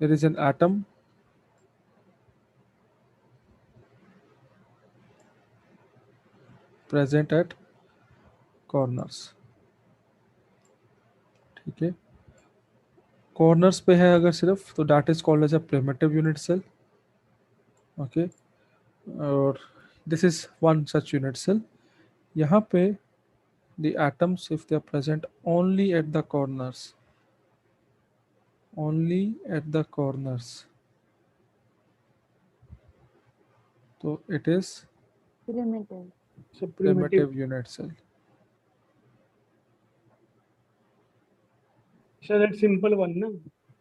there is an atom present at corners. ठीक है, corners पे है अगर सिर्फ, तो that is called as a primitive unit cell. Okay, और this is one such unit cell. यहाँ पे the atoms, if they are present only at the corners, only at the corners, so it is Primitive. So primitive. primitive unit cell. So that simple one ना,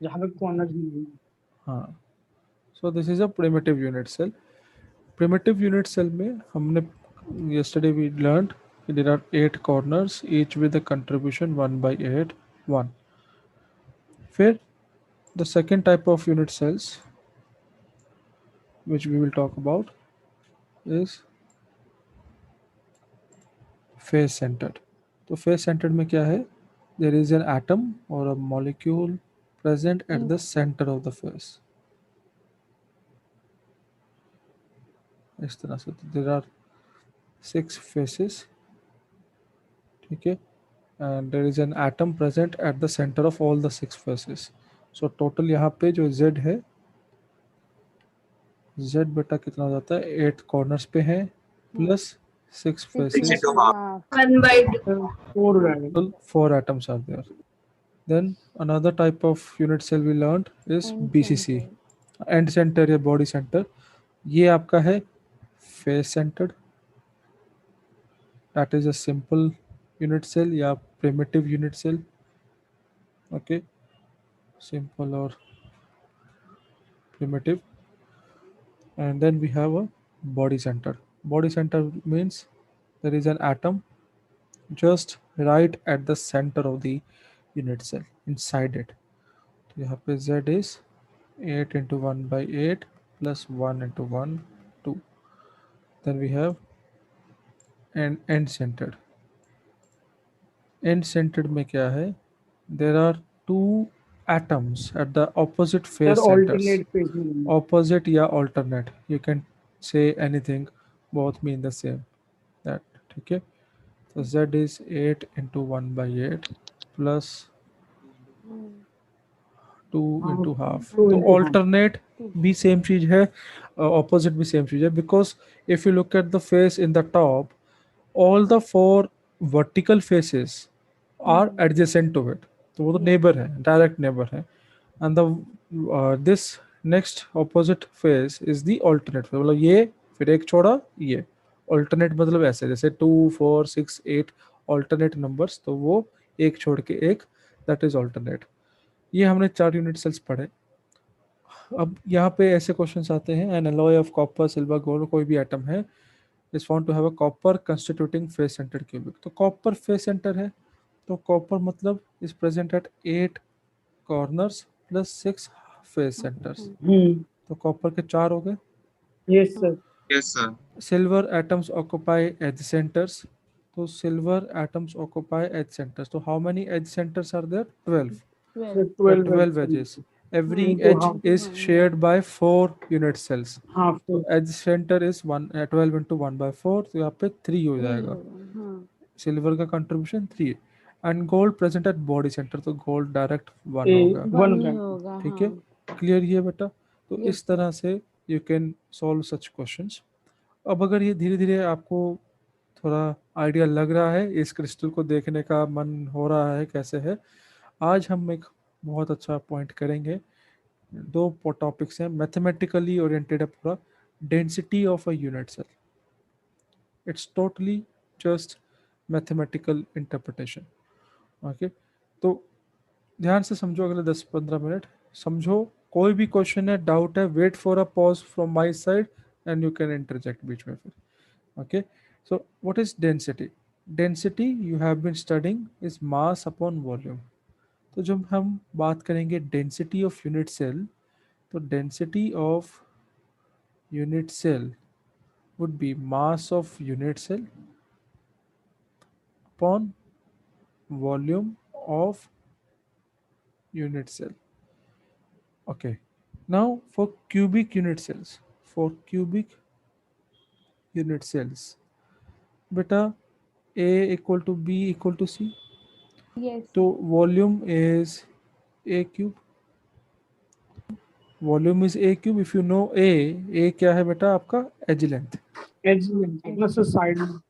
जहाँ पे corners नहीं है. हाँ, so this is a primitive unit cell. Primitive unit cell में हमने yesterday we learned there are 8 corners, each with a contribution 1 by 8 1. फिर the second type of unit cells which we will talk about is face centered. तो face centered में क्या है, there is an atom or a molecule present at the center of the face. इस तरह से there are 6 faces, ठीक है, and there is an atom present at the center of all the 6 faces. So total यहाँ पे जो Z है, Z बेटा कितना हो जाता है, 8 corners पे है plus 6 faces, हाँ, 1 by Four रहेगा. total 4 atoms are there. Then another type of unit cell we learned is end BCC, center. And centre या बॉडी सेंटर. ये आपका है face centred, that is a simple unit cell या primitive unit cell. Okay, simple और primitive. And then we have a body center. Body center means there is an atom just right at the center of the unit cell inside it. तो यहाँ पे Z is 8 into 1 by 8 plus 1 into 1 2. Then we have end centered. End centered में क्या है, there are 2 atoms at the opposite Sir, face centers. alternate facing. Opposite या alternate, you can say anything, both mean the same. That ठीक है, तो Z is 8 into 1 by 8 plus 2 into half. Two तो into half. alternate भी same चीज है, opposite भी same चीज है, because if you look at the face in the top, all the 4 vertical faces are adjacent to it. तो वो तो neighbor है, direct neighbor है, and the this next opposite face is the alternate face. मतलब ये फिर एक छोड़ा ये, alternate मतलब ऐसे जैसे 2 4 6 8 alternate numbers, तो वो एक छोड़ के एक, that is alternate. ये हमने 4 यूनिट सेल्स पढ़े. अब यहाँ पे ऐसे क्वेश्चंस आते हैं, an alloy of copper silver gold, कोई भी एटम है, is found to have a copper constituting face centre cubic. तो कॉपर फेस सेंटर है, तो कॉपर मतलब is present at 8 corners plus 6 face centres. तो कॉपर के 4 हो गए. Yes, sir. yes sir. Silver atoms occupy edge centres, तो silver atoms occupy edge centres. तो how many edge centres are there, 12. Sir, 12. 12 edges. Every Into edge half. is shared by 4 unit cells. Half. तो edge center is 12 into 1 by 4, तो यहाँ पे 3 हो जाएगा. हाँ, silver का contribution 3. And gold present at body centre, तो gold direct 1 A, होगा. one ही का. होगा. ठीक है, हाँ. क्लियर ये बेटा. तो Yes, इस तरह से you can solve such questions. अब अगर ये धीरे धीरे आपको थोड़ा आइडिया लग रहा है, इस क्रिस्टल को देखने का मन हो रहा है कैसे है, आज हम एक बहुत अच्छा पॉइंट करेंगे. 2 टॉपिक्स हैं, मैथमेटिकली ओरिएंटेड है पूरा. Density of a unit cell, it's totally just mathematical interpretation. Okay, तो ध्यान से समझो, अगले 10-15 मिनट समझो. कोई भी क्वेश्चन है, डाउट है, wait for a pause from my side and you can interject बीच में फिर. Okay, so what is density. Density you have been studying is mass upon volume. तो जब हम बात करेंगे डेंसिटी ऑफ यूनिट सेल, तो density of unit cell would be mass of unit cell upon volume of unit cell. Okay, Now for cubic unit cells, बेटा A equal to B equal to C, Yes. तो volume is A cube, volume is A cube. If you know A क्या है बेटा आपका edge length. Edge plus side में।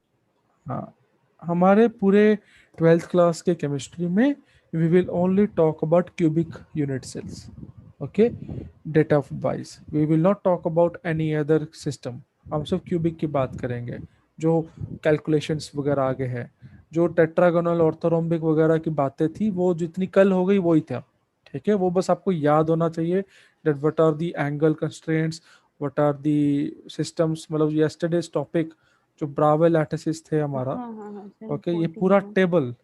हाँ, हमारे पूरे 12th क्लास के केमिस्ट्री में we will only talk about cubic unit cells, okay, data wise we will not talk about any other system. हम सब क्यूबिक की बात करेंगे, जो कैलकुलेशंस वगैरह आगे है, जो टेट्रागोनल ऑर्थोरोम्बिक वगैरह की बातें थी वो जितनी कल हो गई वही था, ठीक है। वो बस आपको याद होना चाहिए that what are the angle constraints, what are the systems, मतलब यस्टरडेज टॉपिक जो ब्रावे लैटिसेस थे हमारा, हाँ ओके, ये पूरा टेबल,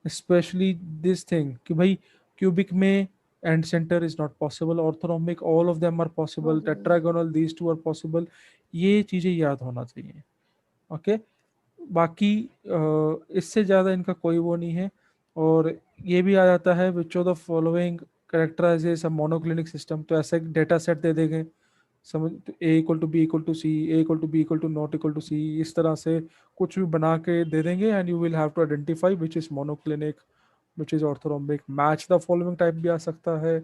स्पेशली दिस थिंग कि भाई क्यूबिक में end centre is not possible, orthorhombic all of them are possible, tetragonal these two are possible, ये चीज़ें याद होना चाहिए, ओके। बाकी इससे ज़्यादा इनका कोई वो नहीं है। और ये भी आ जाता है which of the following characterises a monoclinic system, तो ऐसा एक डेटा सेट दे देंगे, समझ, तो A equal to B equal to C, A equal to B equal to not equal to C, इस तरह से कुछ भी बना के दे देंगे and you will have to identify which is monoclinic which is orthorhombic. Match the following type भी आ सकता है,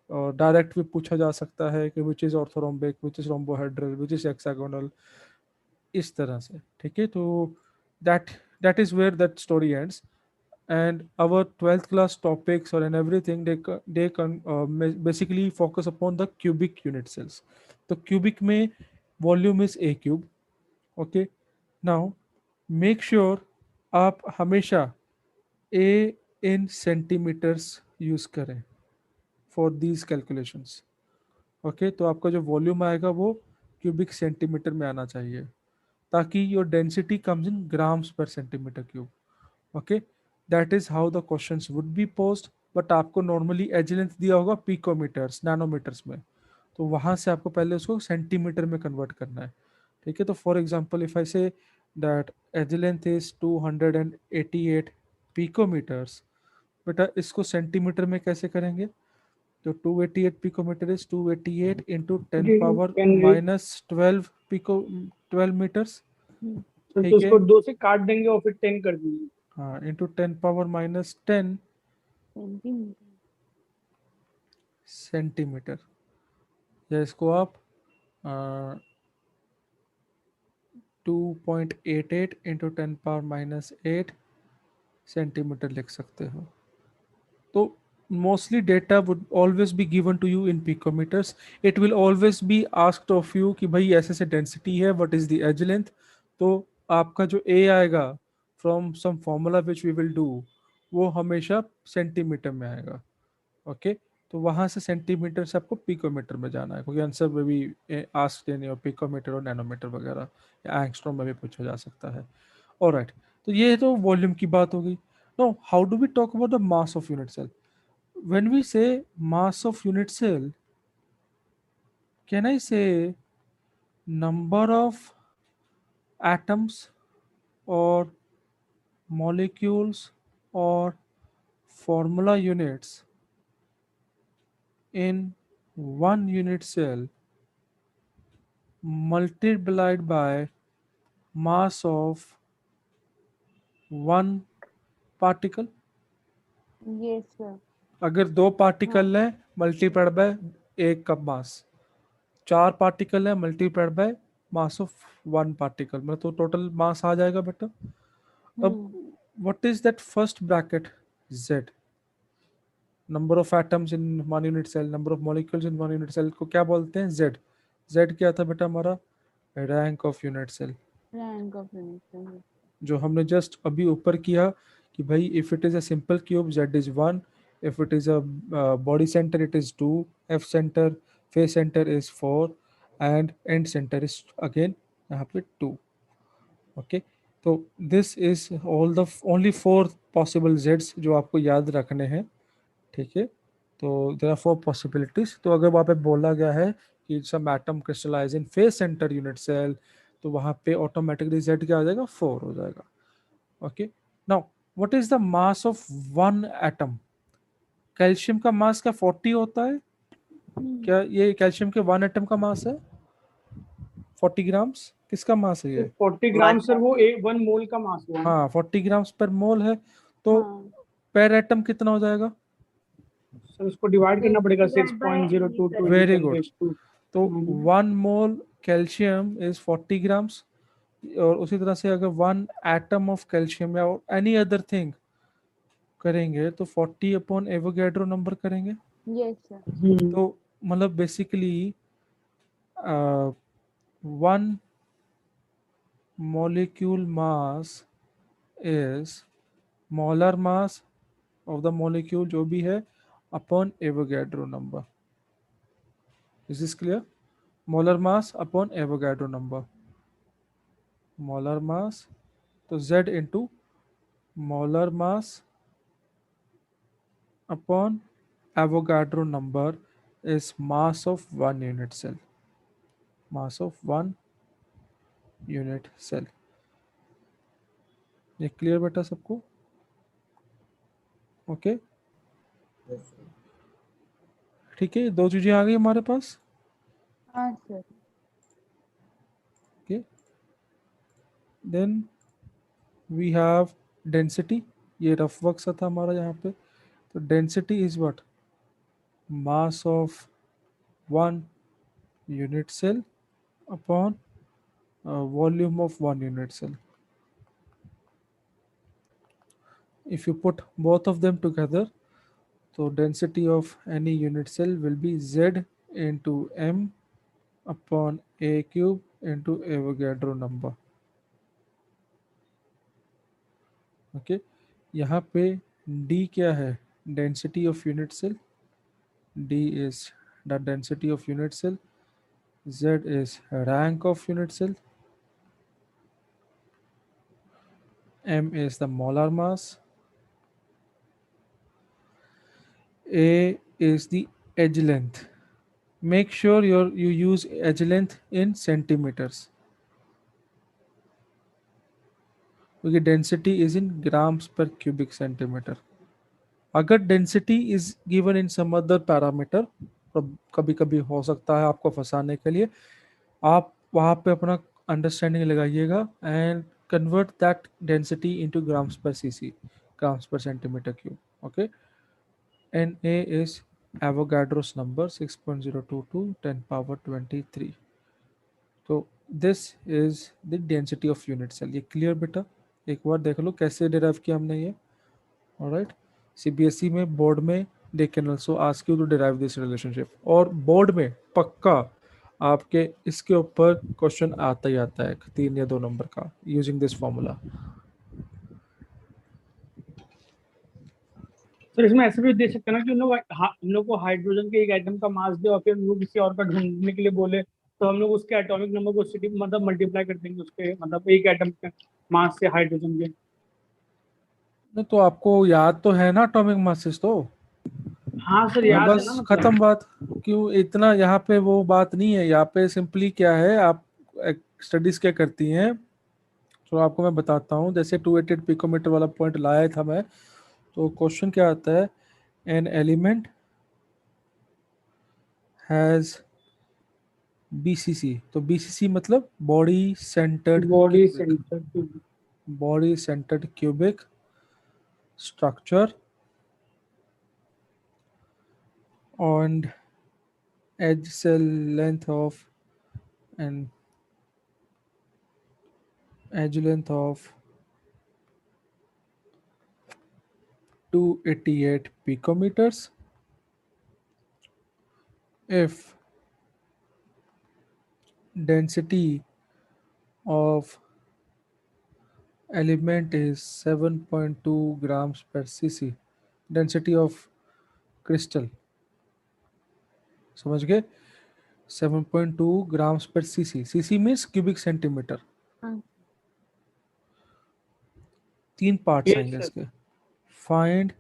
और डायरेक्ट भी पूछा जा सकता है कि which is orthorhombic, which is rhombohedral, which is hexagonal, इस तरह से, ठीक है। तो that that is where that story ends. and our 12th class topics or and everything basically focus upon the cubic unit cells. तो cubic में volume is a cube, okay। now make sure आप हमेशा a in centimeters use करें for these calculations, okay। तो आपका जो volume आएगा वो क्यूबिक सेंटीमीटर में आना चाहिए, ताकि your density comes in grams per centimetre cube, okay. That is how the questions would be posed. But आपको नॉर्मली एज लेंथ दिया होगा पिकोमीटर्स नैनोमीटर्स में, तो वहां से आपको पहले उसको सेंटीमीटर में कन्वर्ट करना है, ठीक है। तो for example if I say that edge length is 288 picometres, बेटा इसको सेंटीमीटर में कैसे करेंगे, तो 288 picometre is 288 into 10 power minus 12 pico 12 metres, तो ठीक है। उसको 2 से काट देंगे और फिर 10 कर देंगे। हाँ, इंटू 10 पावर माइनस 10 सेंटीमीटर, या इसको आप 2.88 इंटू 10 पावर माइनस 8 सेंटीमीटर लिख सकते हो। तो mostly data would always be given to you in picometres. It will always be asked of you कि भाई ऐसे से डेंसिटी है, what is the edge length, तो आपका जो ए आएगा from some formula which we will do, वो हमेशा सेंटीमीटर में आएगा, ओके। तो वहां से सेंटीमीटर से आपको पिकोमीटर में जाना है, क्योंकि आंसर में भी आस्क इन योर पिकोमीटर और नैनोमीटर वगैरह, या एंगस्ट्रॉम में भी पूछा जा सकता है। ऑलराइट, तो ये तो वॉल्यूम की बात हो गई। No, how do we talk about the mass of unit cell? when we say mass of unit cell, can I say number of atoms or molecules or formula units in one unit cell multiplied by mass of one particle? Yes, sir. अगर दो particle है multiplied bye एक का मास, चार particle है multiplied by mass of one particle, मतलब तो total mass आ जाएगा बेटा। अब what is that first bracket, z, number of atoms in one unit cell, number of molecules in one unit cell को क्या बोलते हैं, z। z क्या था बेटा हमारा, rank of unit cell, Rank of unit cell. जो हमने जस्ट अभी ऊपर किया कि भाई if it is a simple cube z is 1, if it is a body centre it is 2, F centre face centre is 4 and and centre is again यहाँ पे 2, okay. तो this is all the only 4 possible Jades जो आपको याद रखने हैं, ठीक है। तो देयर आर 4 पॉसिबिलिटीज। तो अगर वहाँ पे बोला गया है कि सम एटम क्रिस्टलाइज इन फेस सेंटर यूनिट सेल, तो वहाँ पे ऑटोमेटिकली जेड क्या आ जाएगा, 4 हो जाएगा, okay. Now what is the mass of one atom? Calcium का मास क्या 40 होता है? क्या ये कैल्शियम के 1 एटम का मास है? 40 ग्राम्स किसका मास है ये? 40 ग्राम सर वो 1 मोल का मास हुआ ना। हाँ 40 ग्राम्स पर मोल है, तो हाँ पर एटम कितना हो जाएगा? सर उसको डिवाइड करना पड़ेगा divide by 6.022 करेंगे। Very into good. 10 raised to तो 9। 1 मोल कैल्शियम इज 40 ग्राम्स, और उसी तरह से अगर 1 एटम ऑफ कैल्शियम या एनी अदर थिंग करेंगे तो 40 अपॉन एवोगैड्रो नंबर करेंगे। Yes sir. तो मतलब basically 1 molecule mass is molar mass of the molecule जो भी है upon Avogadro number. Is this clear? Molar mass upon Avogadro number. Molar mass, तो Z into molar mass upon Avogadro number is mass of one unit cell. Mass of one unit cell. ये clear बेटा सबको? Okay ठीक है, दो चीजें आ गई हमारे पास। हाँ sir. Okay then we have density. ये रफ वर्क सा था हमारा यहाँ पे। तो density is what? Mass of one unit cell upon volume of one unit cell. if you put both of them together, so density of any unit cell will be Z into m upon a cube into Avogadro number. Okay यहाँ पे d क्या है? Density of unit cell. d is the density of unit cell. Z is rank of unit cell. M is the molar mass. A is the edge length. Make sure you use edge length in centimeters, क्योंकि density is in grams per cubic centimetre. अगर density is given in some other parameter, कभी कभी हो सकता है आपको फंसाने के लिए, आप वहाँ पे अपना अंडरस्टैंडिंग लगाइएगा and convert that density into grams per CC, grams per centimetre cube. Okay Na is Avogadro's number 6.022 10 power 23। तो this is the density of unit cell. ये क्लियर बेटा? एक बार देख लो कैसे डिराइव किया हमने ये। ऑलराइट, सीबीएसई में बोर्ड में they can also ask you to derive this relationship, और बोर्ड में पक्का आपके इसके ऊपर क्वेश्चन आता ही आता है 3 या 2 नंबर का यूजिंग दिस फॉर्मूला। सर इसमें ऐसे भी दे सकते हैं ना कि हम लोग को हाइड्रोजन के एक एटम का मास दे और फिर हम लोग किसी और का ढूंढने के लिए बोले, तो हम लोग उसके एटॉमिक नंबर को मतलब मल्टीप्लाई कर देंगे उसके मतलब एक एटम के मास से हाइड्रोजन के। नहीं तो आपको याद तो है ना एटॉमिक मासेस तो? हाँ सर हाँ याद है ना बस मतलब। खत्म बात। क्यों इतना यहाँ पे वो बात नहीं है, यहाँ पे सिंपली क्या है, आप स्टडीज क्या करती हैं, तो आपको मैं बताता हूँ। जैसे 288 पिकोमीटर वाला पॉइंट लाया था मैं, तो क्वेश्चन क्या आता है, एन एलिमेंट हैज बीसीसी। तो बीसीसी मतलब body centred body cubic, centre की। Body centred cubic structure and edge cell length of and edge length of 288 picometers if density of element is 7.2 grams per cc, density of crystal, समझ गए? 7.2 grams per cc, cc means cubic centimeter। हाँ 3 parts yes आएंगे sir. इसके। Find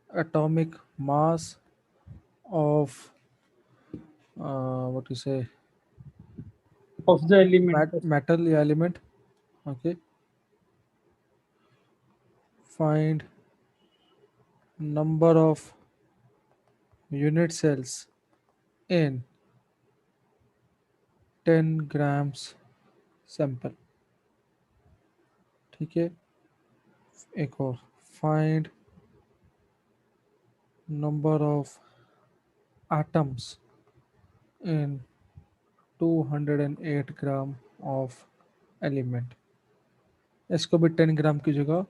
atomic mass of what you say, of the element. metal element। okay, find number of unit cells in 10 grams sample. ठीक है, एक और, find number of atoms in 208 gram of element. इसको भी 10 ग्राम की जगह,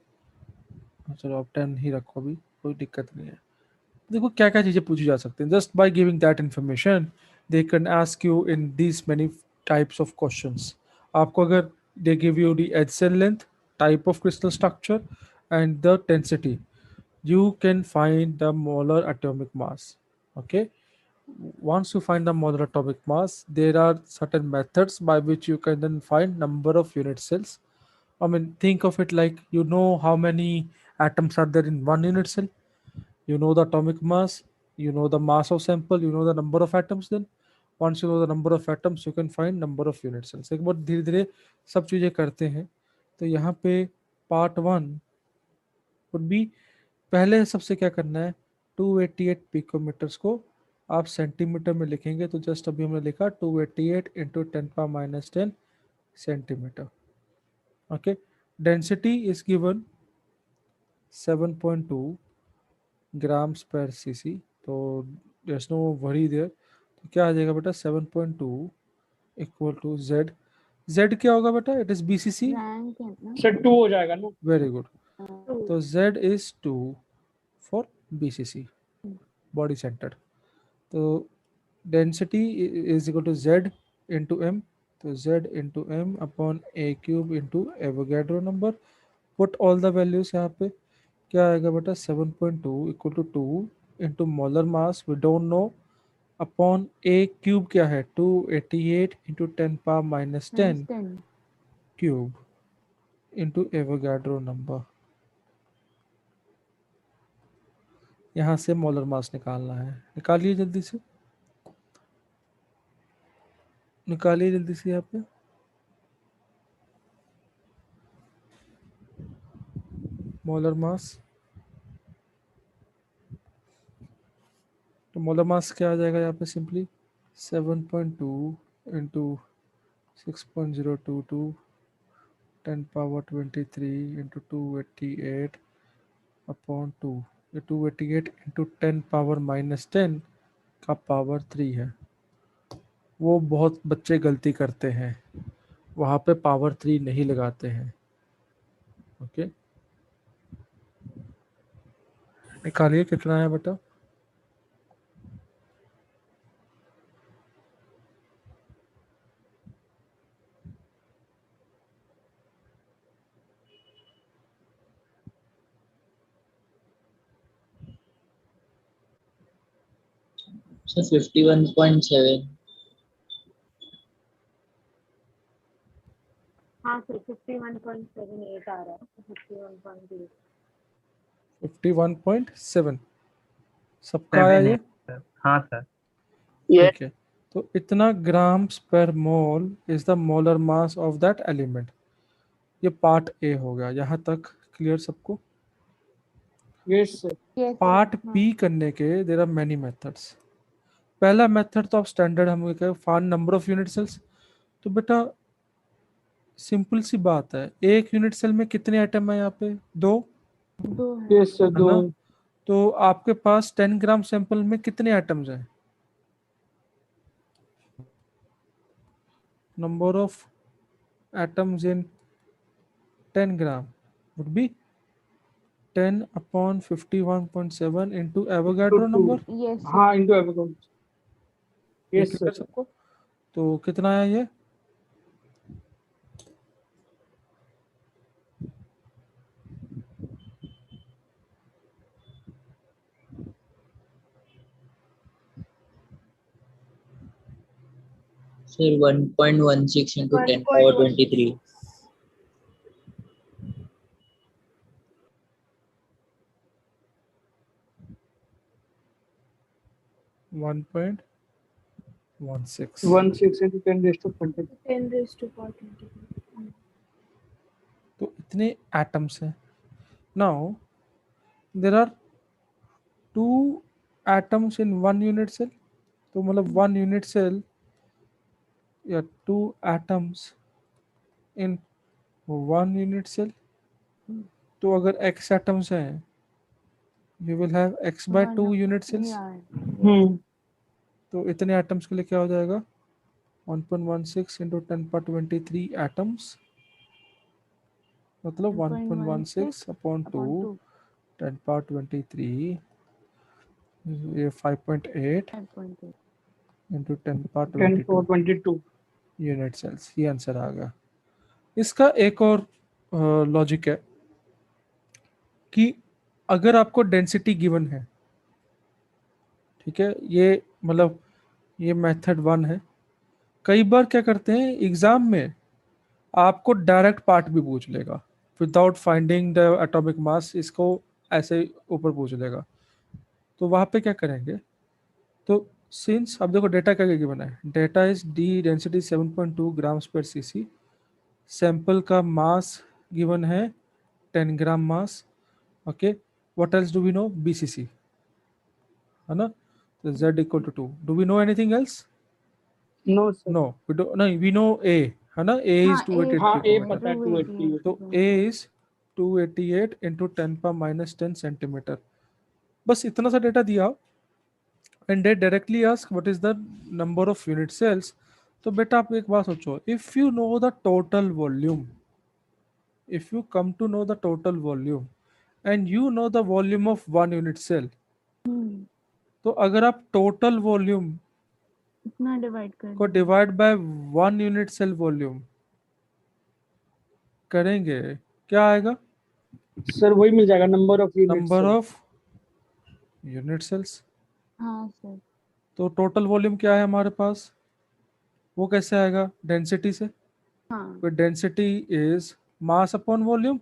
चलो आप 10 ही रखो, भी कोई दिक्कत नहीं है. देखो क्या क्या चीज़ें पूछी जा सकती हैं. Just by giving that information they can ask you in these many types of questions. आपको अगर they give you the edge cell length, type of crystal structure and the density, you can find the molar atomic mass. Okay, once you find the molar atomic mass, there are certain methods by which you can then find number of unit cells. I mean, think of it like, you know how many atoms are there in one unit cell, you know the atomic mass, you know the mass of sample, you know the number of atoms. Then once you know the number of atoms, you can find number of unit cells. एक बार धीरे धीरे सब चीज़ें करते हैं. तो यहाँ पे पार्ट 1 would be, पहले सबसे क्या करना है, 288 पिकोमीटर्स को आप सेंटीमीटर में लिखेंगे. तो जस्ट अभी हमने लिखा 288 into 10⁻10 centimetre. Okay, density is given 7.2 grams per CC. तो there's no worry there. तो क्या आ जाएगा बेटा, 7.2 इक्वल टू जेड. जेड क्या होगा बेटा, इट इज बीसीसी. रैंक है ना? सर 2 हो जाएगा ना. Very good. हाँ, तो Z is 2 for BCC, body centered. तो density is equal to Z into M. तो Z into M upon A cube into Avogadro number. Put all the values यहाँ पे. क्या आएगा बेटा, 7.2 equal to 2 into molar mass we don't know upon A cube क्या है, 288 into 10 power minus 10 10. cube into Avogadro number. यहाँ से molar mass निकालना है. निकालिए जल्दी से, निकालिए जल्दी से यहाँ पे. मोलर मास, तो मोलर मास क्या आ जाएगा यहाँ पे, simply 7.2 into 6.022 10 power 23 into 288 upon 2. ये 288 इंटू 10 पावर माइनस 10 का पावर 3 है. वो बहुत बच्चे गलती करते हैं, वहाँ पे पावर 3 नहीं लगाते हैं. ओके, निकालिए कितना है बेटा. So 51.7. हाँ सर, 51.78 आ रहा है. 51.8. 51.7 सबका आया ये. हाँ सर. ठीक है, तो इतना grams per mole is the molar mass of that element. ये पार्ट ए हो गया. यहाँ तक क्लियर सबको. Yes sir. Yes, पार्ट हाँ. बी करने के देर आर मैनी मेथड्स. पहला मेथड तो आप स्टैंडर्ड हम find number of unit cells. तो बेटा सिंपल सी बात है, एक यूनिट सेल में कितने आइटम है यहाँ पे, 2. 2 है. Yes sir 2. ना? तो आपके पास 10 ग्राम सैंपल में कितने आइटम्स हैं, number of atoms in 10 gram would be 10 upon 51.7 into Avogadro number. Yes, sir. हाँ into Avogadro. Yes clear sir. सबको. तो कितना है ये, Sir, 1.16 into 10 power 23. 1.16. 16 into 10 raised to 20. 10 raised to power 20. तो इतने एटम्स हैं. Now there are 2 atoms in 1 unit cell, तो मतलब 1 यूनिट सेल या 2 एटम्स इन 1 यूनिट सेल। तो अगर x एटम्स हैं, you will have x by 2 unit cells. तो इतने एटम्स के लिए क्या हो जाएगा, 1.16 into 10^23 एटम्स, मतलब 1.16 upon 2 10^23, ये 5.8 into 10^22 10/22 यूनिट सेल्स, ये आंसर आ गया। इसका एक और लॉजिक है कि अगर आपको डेंसिटी गिवन है, ठीक है, ये मतलब ये मेथड 1 है। कई बार क्या करते हैं एग्जाम में, आपको डायरेक्ट पार्ट भी पूछ लेगा without finding the atomic mass, इसको ऐसे ऊपर पूछ लेगा। तो वहाँ पे क्या करेंगे, तो सिंस अब देखो डेटा क्या गिवन है, data is D density 7.2 grams per CC, sample का मास गिवन है 10 gram mass. Okay, what else do we know, BCC है ना, तो z equal to 2। Do we know anything else? No sir. No, we do नहीं, we know a है ना, a हाँ, is 288 हाँ ए पिकोमीटर। पता है 288 तो a इज 288 इंटू 10⁻10 सेंटीमीटर। बस इतना सा डेटा दिया and they directly ask what is the number of unit cells. तो बेटा आप एक बात सोचो, if you know the total volume, if you come to know the total volume and you know the volume of 1 unit cell, तो अगर आप total volume इतना डिवाइड कर को divide by 1 unit cell volume करेंगे, क्या आएगा, सर वही मिल जाएगा number of unit number of unit cells. हाँ सर। तो टोटल वॉल्यूम क्या है हमारे पास, वो कैसे आएगा, डेंसिटी से। हाँ, तो density is mass upon volume,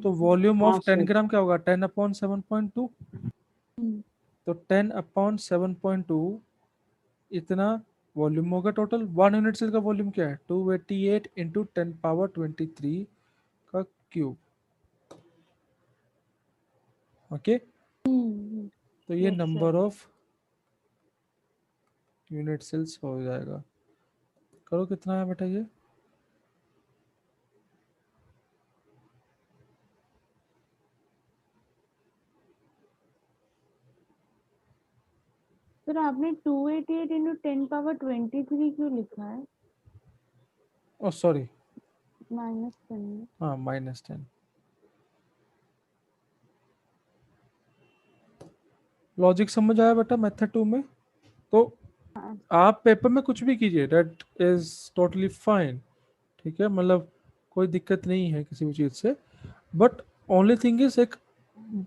तो वॉल्यूम हाँ ऑफ 10 सर। ग्राम क्या होगा, 10/7.2। तो 10/7.2 इतना वॉल्यूम होगा टोटल। 1 यूनिट सेल का वॉल्यूम क्या है, 288 इंटू 10^23 का क्यूब। ओके, तो ये Yes, number of unit cells हो जाएगा। करो कितना है बेटा ये, सर आपने 288 इंटू 10^23 क्यों लिखा है, ओ सॉरी, -10? हाँ -10। लॉजिक समझ आया बेटा मेथड 2 में। तो आप पेपर में कुछ भी कीजिए, दैट इज टोटली फाइन, ठीक है, मतलब कोई दिक्कत नहीं है किसी भी चीज़ से। बट ओनली थिंग इज एक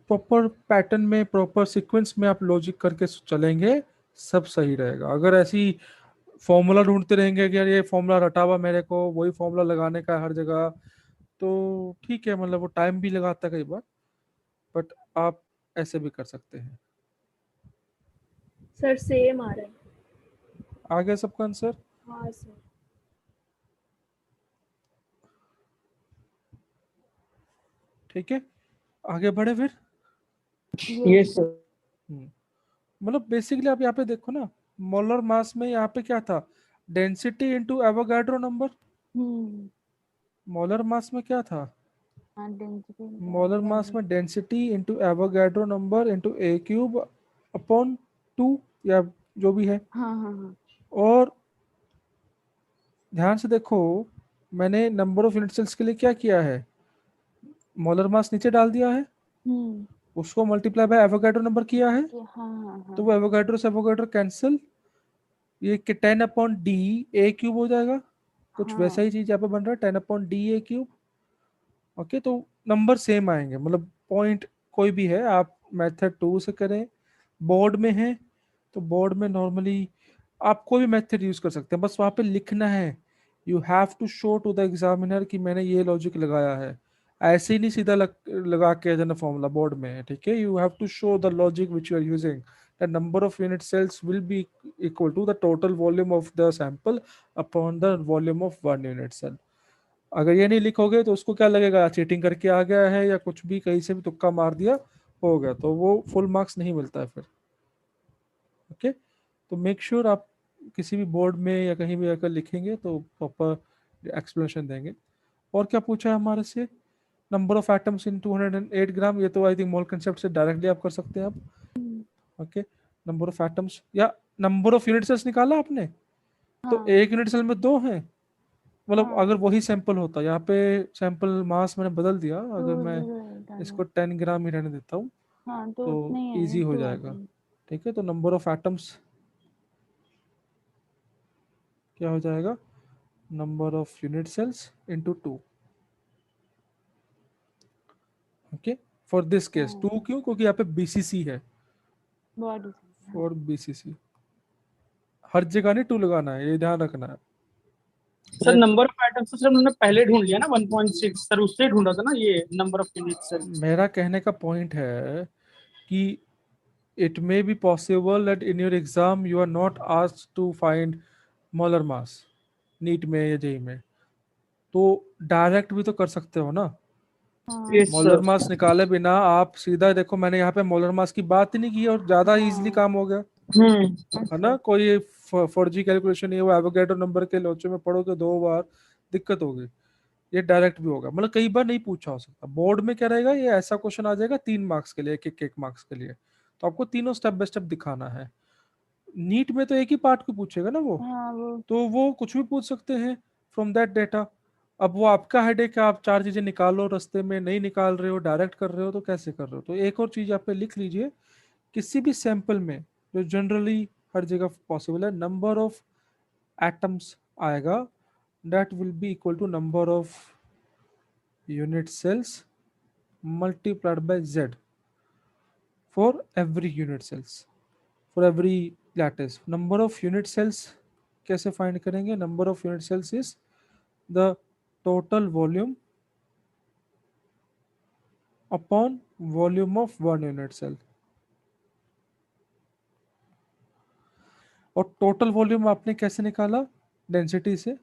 प्रॉपर पैटर्न में, प्रॉपर सीक्वेंस में आप लॉजिक करके चलेंगे, सब सही रहेगा। अगर ऐसी फॉर्मूला ढूंढते रहेंगे कि यार ये फॉर्मूला रटा हुआ मेरे को, वही फॉर्मूला लगाने का हर जगह, तो ठीक है, मतलब वो टाइम भी लगाता है कई बार, बट आप ऐसे भी कर सकते हैं। सर सेम आ रहा है। आ गया सबका आंसर? हाँ सर। ठीक है, आगे बढ़े फिर। Yes sir. मतलब बेसिकली आप यहाँ पे देखो ना, मोलर मास में यहाँ पे क्या था, density into Avogadro number. Molar mass में क्या था, हाँ, डेंसिटी मोलर मास में density into Avogadro number into A cube upon 2 या जो भी है। हाँ हाँ हाँ। और ध्यान से देखो, मैंने नंबर ऑफ यूनिट सेल्स के लिए क्या किया है, मोलर मास नीचे डाल दिया है, उसको मल्टीप्लाई बाय एवोगाड्रो नंबर किया है, हाँ हाँ हाँ। तो वो एवोगाड्रो से एवोगाड्रो कैंसिल, ये 10/d ए क्यूब हो जाएगा। कुछ हाँ। वैसा ही चीज यहाँ पे बन रहा है, 10/d ए क्यूब। ओके, तो नंबर सेम आएंगे, मतलब पॉइंट कोई भी है, आप मेथड 2 से करें, बोर्ड में है तो बोर्ड में नॉर्मली आप कोई भी मेथड यूज कर सकते हैं, बस वहाँ पे लिखना है, you have to show to the examiner कि मैंने ये लॉजिक लगाया है। ऐसे ही नहीं सीधा लगा के देना फॉर्मूला बोर्ड में, ठीक है, you have to show the logic which you are using, the number of unit cells will be equal to the total volume of the sample upon the volume of 1 unit cell. अगर ये नहीं लिखोगे तो उसको क्या लगेगा, cheating करके आ गया है या कुछ भी कहीं से भी तुक्का मार दिया, हो गया, तो वो फुल मार्क्स नहीं मिलता है फिर। ओके, तो मेक श्योर आप किसी भी बोर्ड में या कहीं भी अगर लिखेंगे तो प्रॉपर एक्सप्लेनेशन देंगे। और क्या पूछा है हमारे से? नंबर ऑफ एटम्स इन 208 ग्राम, ये तो आई थिंक मोल कंसेप्ट से डायरेक्टली आप कर सकते हैं आप। ओके, नंबर ऑफ एटम्स या नंबर ऑफ यूनिट सेल्स निकाला आपने, तो हाँ एक यूनिट सेल में 2 हैं, मतलब हाँ अगर वही सैंपल होता, यहाँ पे सैंपल मास मैंने बदल दिया, अगर मैं 208 इसको 10 ग्राम ही रहने देता हूँ हाँ तो तो उतने ही है इजी हो 2 जाएगा। आइटम। ठीक है, तो नंबर ऑफ एटम्स क्या हो जाएगा? Number of unit cells into 2। Okay, for this case हाँ 2 क्यों? क्योंकि यहाँ पे बीसीसी है, बॉडी फॉर बीसीसी। हर जगह नहीं 2 लगाना है, ये ध्यान रखना है। सर नंबर ऑफ आइटम्स तो सर हमने पहले ढूंढ लिया ना 1.6, सर उससे ढूंढा था ना ये नंबर ऑफ यूनिट सेल्स। मेरा कहने का पॉइंट है कि it may be possible that in your exam you are not asked to find molar mass, NEET में या जेई में, तो डायरेक्ट भी तो कर सकते हो ना। हाँ यस मोलर सर। मास निकाले बिना आप सीधा देखो, मैंने यहाँ पे मोलर मास की बात ही नहीं की और ज्यादा इजीली काम हो गया, है ना। अच्छा कोई फर्जी कैलकुलेशन नहीं है, वो एवोगैड्रो नंबर के लोचे में पढ़ोगे 2 बार दिक्कत होगी, ये डायरेक्ट भी होगा, मतलब कई बार नहीं पूछा हो सकता। बोर्ड में क्या रहेगा, ये ऐसा क्वेश्चन आ जाएगा 3 मार्क्स के लिए, एक मार्क्स के लिए, तो आपको तीनों स्टेप बाय स्टेप दिखाना है। नीट में तो एक ही पार्ट को पूछेगा ना वो, हाँ वो तो वो कुछ भी पूछ सकते हैं फ्रॉम दैट डेटा। अब वो आपका हेडेक है, आप 4 चीजें निकालो, रास्ते में नहीं निकाल रहे हो, डायरेक्ट कर रहे हो, तो कैसे कर रहे हो। तो एक और चीज आप पे लिख लीजिए, किसी भी सैंपल में जो जनरली हर जगह पॉसिबल है, नंबर ऑफ एटम्स आएगा, that will be equal to number of unit cells multiplied by z for every unit cells, for every lattice. Number of unit cells कैसे फाइंड करेंगे? Number of unit cells is the total volume upon volume of 1 unit cell. और total volume आपने कैसे निकाला? Density से।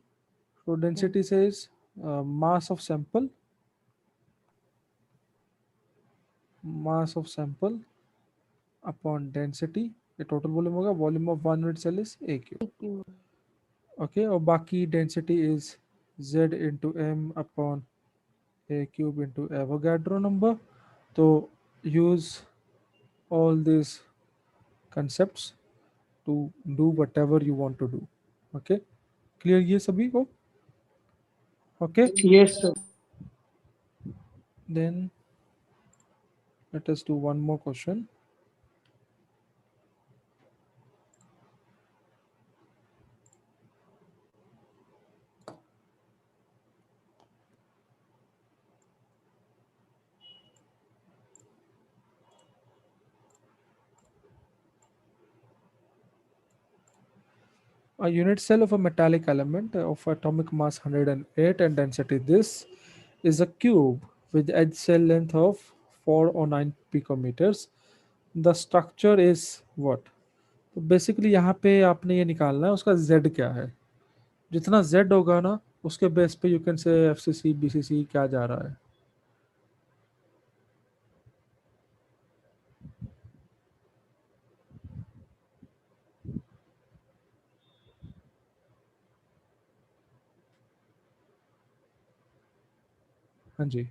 तो density से is mass of sample, mass of sample upon density, ये टोटल वॉल्यूम होगा। Volume of 1 unit cell is A cube. क्यों ओके, और बाकी density is z into M upon A cube into Avogadro number. तो use all these concepts to do whatever you want to do. Okay, clear ये सभी को? Okay, yes sir. then let us do one more question. A unit cell of a metallic element of atomic mass 108 and density this is a cube with edge cell length of 409 picometers. The structure is what? तो basically यहाँ पे आपने ये निकालना है उसका z क्या है। जितना z होगा ना, उसके बेस पे you can say FCC BCC क्या जा रहा है। हाँ जी,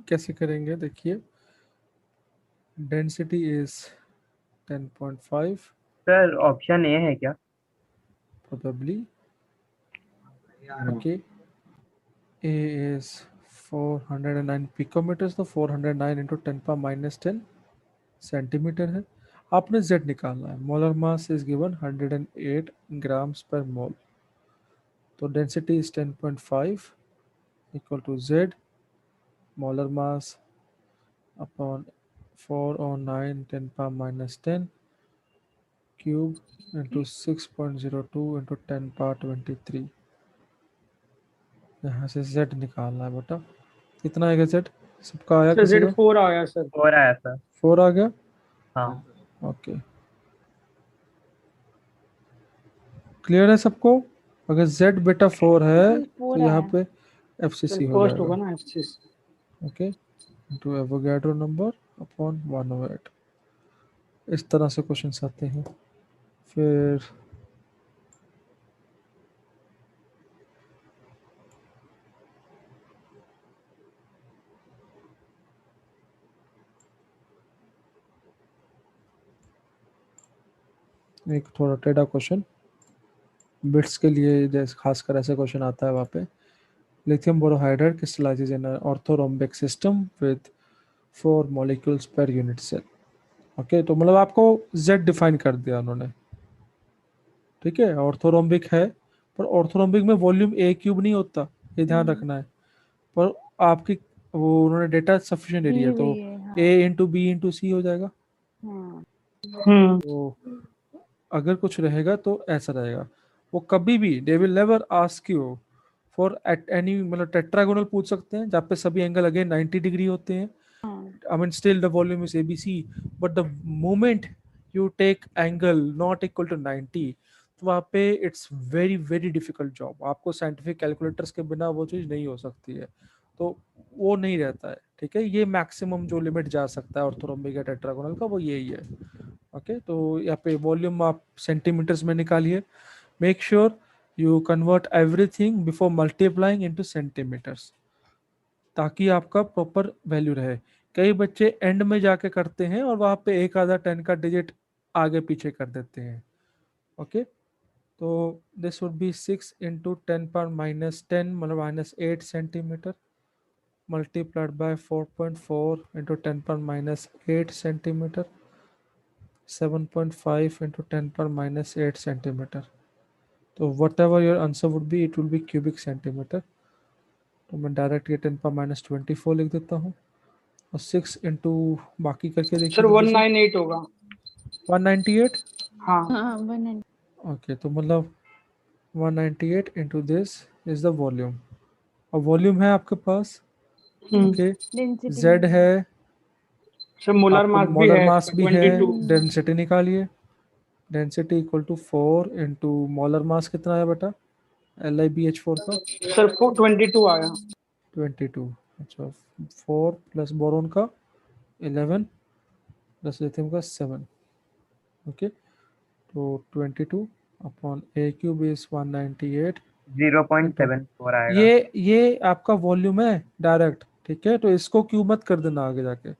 कैसे करेंगे देखिए। Density is 10.5 sir option A है क्या? probably. Okay, A is 409 picometers, तो 409 इंटू 10 पावर माइनस 10 सेंटीमीटर है। आपने Z निकालना है। Molar mass is given 108 grams per mole, तो density is 10.5 equal to Z molar mass upon 409 10 power minus 10 cube into 6.02 into 10 power 23। यहाँ से z निकालना है बेटा। कितना आएगा z? सबका आया सर किसी जेड का? 4 आया सर। 4 आया सर। 4 आ गया। हाँ ओके, क्लियर है सबको? अगर z बेटा 4 है तो यहाँ पे सर FCC हो फर्स्ट होगा जाएगा। ना FCC. Okay, into Avogadro number upon 1/8। इस तरह से क्वेश्चंस आते हैं। फिर एक थोड़ा टेढ़ा क्वेश्चन बिट्स के लिए, जैसे खासकर ऐसे क्वेश्चन आता है वहाँ पे। Lithium borohydride crystallizes in an orthorhombic system with 4 molecules per unit cell। Okay, तो मतलब आपको Z डिफाइन कर दिया उन्होंने, ठीक है। ऑर्थोरोम्बिक है, पर ऑर्थोरोम्बिक में वॉल्यूम ए क्यूब नहीं होता, ये ध्यान रखना है। पर आपकी वो उन्होंने डेटा सफिशिएंट एरिया, तो ए इंटू बी इंटू सी हो जाएगा। तो अगर कुछ रहेगा तो ऐसा रहेगा। वो कभी भी they will never ask you for at any, मतलब टेट्रागोनल पूछ सकते हैं जहाँ पे सभी एंगल अगेन 90 डिग्री होते हैं। I mean still the volume is ABC, but the moment you take angle not equal to 90, तो वहाँ पे it's very very difficult job। आपको साइंटिफिक कैलकुलेटर्स के बिना वो चीज़ नहीं हो सकती है, तो वो नहीं रहता है, ठीक है। ये मैक्सिमम जो लिमिट जा सकता है ऑर्थोरोम्बिक या टेट्रागोनल का वो यही है। ओके, तो यहाँ पे वॉल्यूम आप सेंटीमीटर्स में निकालिए। Make sure you convert everything before multiplying into centimetres, ताकि आपका प्रॉपर वैल्यू रहे। कई बच्चे एंड में जाके करते हैं और वहाँ पे एक आधा 10 का डिजिट आगे पीछे कर देते हैं। ओके, तो this would be 6 into 10 power -10 मतलब -8 centimetre multiplied by 4.4 into 10 power -8 centimetre 7.5 into 10 power -8 centimetre. तो whatever your answer would be it will be cubic centimetre. तो मैं डायरेक्ट ये 10 पावर -24 लिख देता हूँ और 6 इंटू बाकी करके देखिए सर जल्दी से। 198 होगा। 198। हाँ ओके, तो मतलब 198 into this is the volume. और वॉल्यूम है आपके पास, ओके, जेड है, सर मोलर आपको मास भी मोलर है मास भी है, 22। डेंसिटी निकालिए। Density equal to 4 into molar mass कितना है बेटा LiBH4 का? सर 422 आया। 22। अच्छा, 4 प्लस बोरोन का 11 प्लस लिथियम का 7। ओके, तो 22 अपॉन ए क्यूब इज 198। 0.74 आएगा। ये आपका वॉल्यूम है डायरेक्ट, ठीक है। तो इसको क्यूब मत कर देना आगे जाके,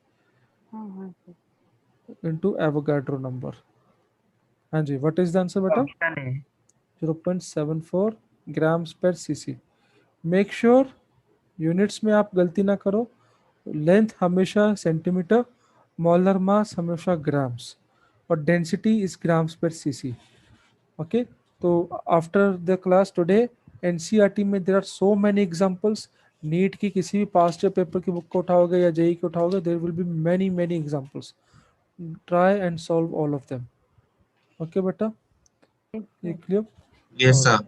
इनटू एवोगाड्रो नंबर। हाँ जी, व्हाट इज द आंसर बेटा? ऑप्शन है 0.74 grams per CC. Make sure units में आप गलती ना करो। लेंथ हमेशा सेंटीमीटर, मोलर मास हमेशा ग्राम्स, और density is grams per CC. Okay, तो after the class today NCERT में there are so many examples. NEET की किसी भी पास्ट ईयर पेपर की बुक को उठाओगे या जेई को उठाओगे, there will be many many examples. Try and solve all of them. Okay बेटा, ये क्लियर? Yes, sir.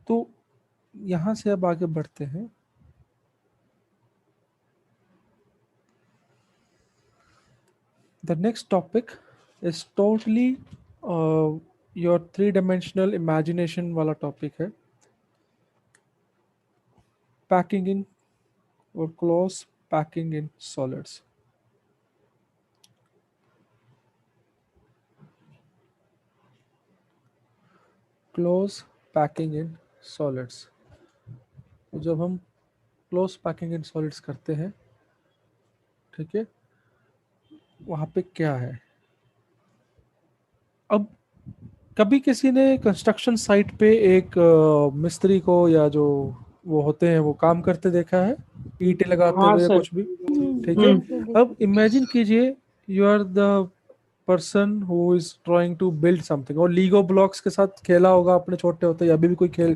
तो यहाँ से अब आगे बढ़ते हैं। The next topic is totally your 3-dimensional imagination वाला topic है। Packing in or close packing in solids। Close packing in solids। तो जब हम close packing in solids करते हैं, ठीक है, वहाँ पे क्या है? अब कभी किसी ने कंस्ट्रक्शन साइट पे एक मिस्त्री को या जो वो होते हैं वो काम करते देखा है, ईंटें लगाते हाँ हुए या सर। कुछ भी, ठीक है। अब इमेजिन कीजिए you are the person who is trying to build something. और लीगो ब्लॉक्स के साथ खेला होगा आपने छोटे होते, अभी भी कोई खेल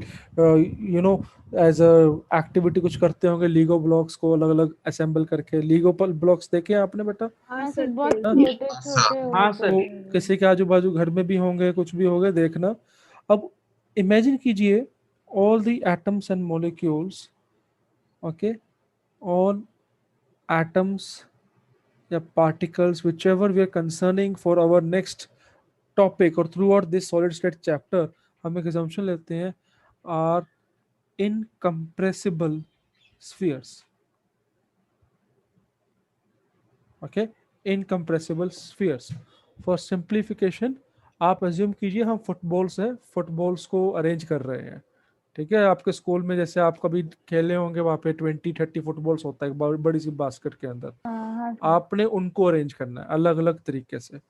एज अ एक्टिविटी कुछ करते होंगे, लीगो ब्लॉक्स को अलग अलग असेंबल करके। लीगो ब्लॉक्स देखे हैं आपने बेटा? हाँ हाँ सर, सर, बहुत हाँ। छोटे छोटे हाँ होते सर। तो हैं। किसी के आजू बाजू घर में भी होंगे, कुछ भी होंगे, देखना। अब इमेजिन कीजिए all the atoms and molecules, okay, all atoms या particles, whichever we are concerning for our next topic or throughout this solid state chapter, हम एक assumption लेते हैं, are incompressible spheres, okay, incompressible spheres। for simplification आप assume कीजिए हम footballs है, footballs को अरेंज कर रहे हैं, ठीक है। आपके स्कूल में जैसे आप कभी खेले होंगे, वहाँ पे 20-30 फुटबॉल्स होता है बड़ी सी बास्केट के अंदर। हाँ सर। आपने उनको अरेंज करना है अलग अलग तरीके से।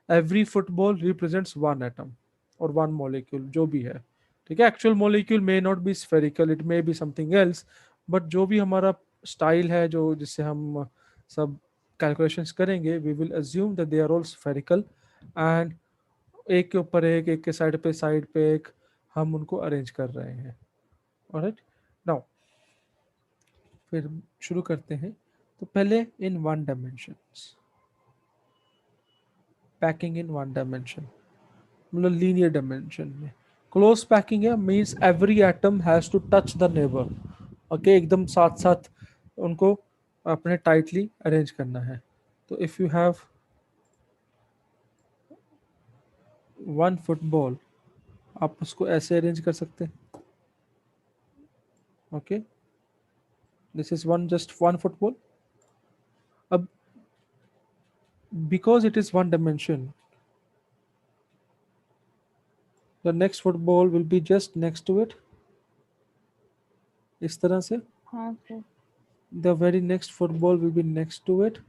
Every football represents one atom और वन मॉलिक्यूल, जो भी है, ठीक है। Actual molecule may not be spherical, it may be something else, but जो भी हमारा स्टाइल है, जो जिससे हम सब कैलकुलेशंस करेंगे, we will assume that they are all spherical and एक के ऊपर एक के साइड पे एक, हम उनको अरेंज कर रहे हैं। ऑलराइट, नाउ फिर शुरू करते हैं। तो पहले in one dimensions, packing in one dimension, मतलब लीनियर डायमेंशन में। क्लोज पैकिंग है means every atom has to touch the neighbour, okay, एकदम साथ साथ उनको अपने टाइटली अरेंज करना है। तो if you have one football, आप उसको ऐसे अरेंज कर सकते हैं, okay, this is one, just one football. अब because it is one dimension, the next football will be just next to it, इस तरह से। हाँ sir. the very next football will be next to it,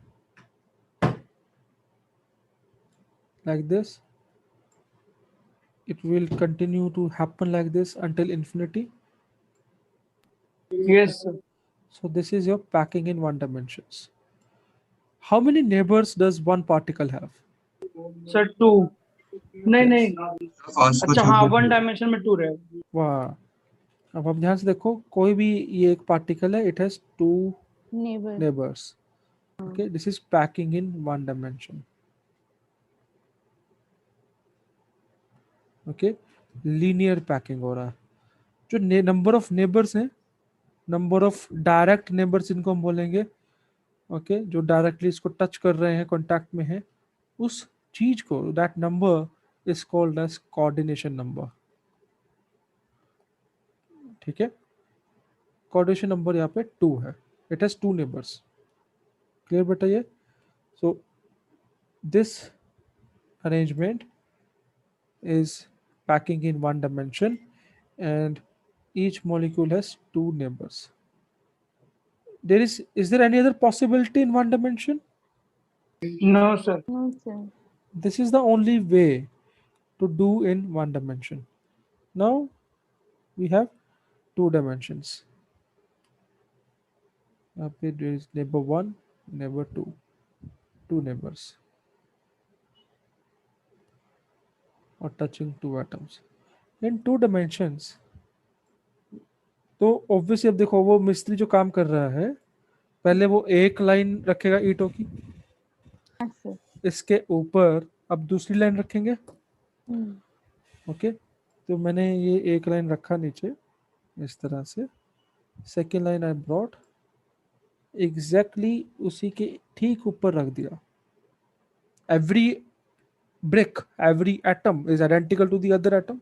like this. It will continue to happen like this until infinity. Yes sir. So this is your packing in one dimensions. How many neighbors does one particle have? Sir 2। नहीं नहीं, first को अच्छा छोड़ हाँ, दो। One dimension में 2 रहे। वाह। अब आप ध्यान से देखो, कोई भी ये एक पार्टिकल है, it has two neighbour. neighbors, okay, this is packing in one dimension, okay, linear packing हो रहा है। जो नंबर ऑफ नेबर्स हैं, नंबर ऑफ डायरेक्ट नेबर्स इनको हम बोलेंगे, ओके, जो डायरेक्टली इसको टच कर रहे हैं, कांटेक्ट में है, उस चीज को, that number is called as coordination number, ठीक है। कोऑर्डिनेशन नंबर यहाँ पे 2 है, इट हैज 2 नेबर्स। क्लियर बेटा ये? So this arrangement is packing in one dimension and each molecule has 2 neighbors. Is there any other possibility in one dimension? No sir. No sir. This is the only way to do in one dimension. Now we have 2 dimensions. Up here there is neighbor 1, neighbor 2, 2 neighbors or touching 2 atoms in 2 dimensions. तो obviously अब देखो, वो मिस्त्री जो काम कर रहा है, पहले वो एक लाइन रखेगा ईंटों की, हाँ सर। इसके ऊपर अब दूसरी लाइन रखेंगे, हम्म। ओके। तो मैंने ये एक लाइन रखा नीचे इस तरह से, second line I brought exactly उसी के ठीक ऊपर रख दिया। Every brick, every atom is identical to the other atom.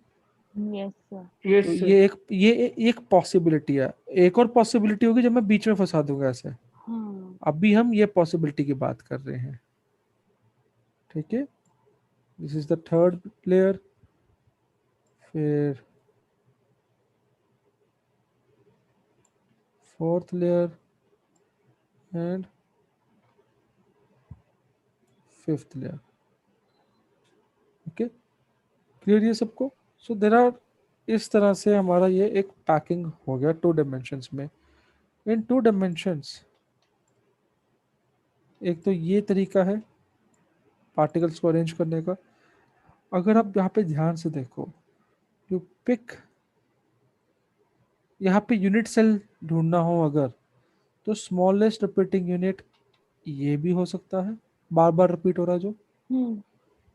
Yes sir. Yes तो सर। ये एक पॉसिबिलिटी है। एक और पॉसिबिलिटी होगी जब मैं बीच में फंसा दूंगा ऐसे। हाँ। अभी हम ये पॉसिबिलिटी की बात कर रहे हैं, ठीक है। This is the third layer, फिर fourth layer and fifth layer, okay. Clear ये सबको? सो देर आर, इस तरह से हमारा ये एक पैकिंग हो गया 2 डायमेंशंस में। इन 2 डायमेंशंस एक तो ये तरीका है, पार्टिकल्स को अरेंज करने का। अगर आप यहाँ पे ध्यान से देखो, यू पिक, यहाँ पे यूनिट सेल ढूंढना हो अगर, तो स्मॉलेस्ट रिपीटिंग यूनिट ये भी हो सकता है, बार बार रिपीट हो रहा है जो।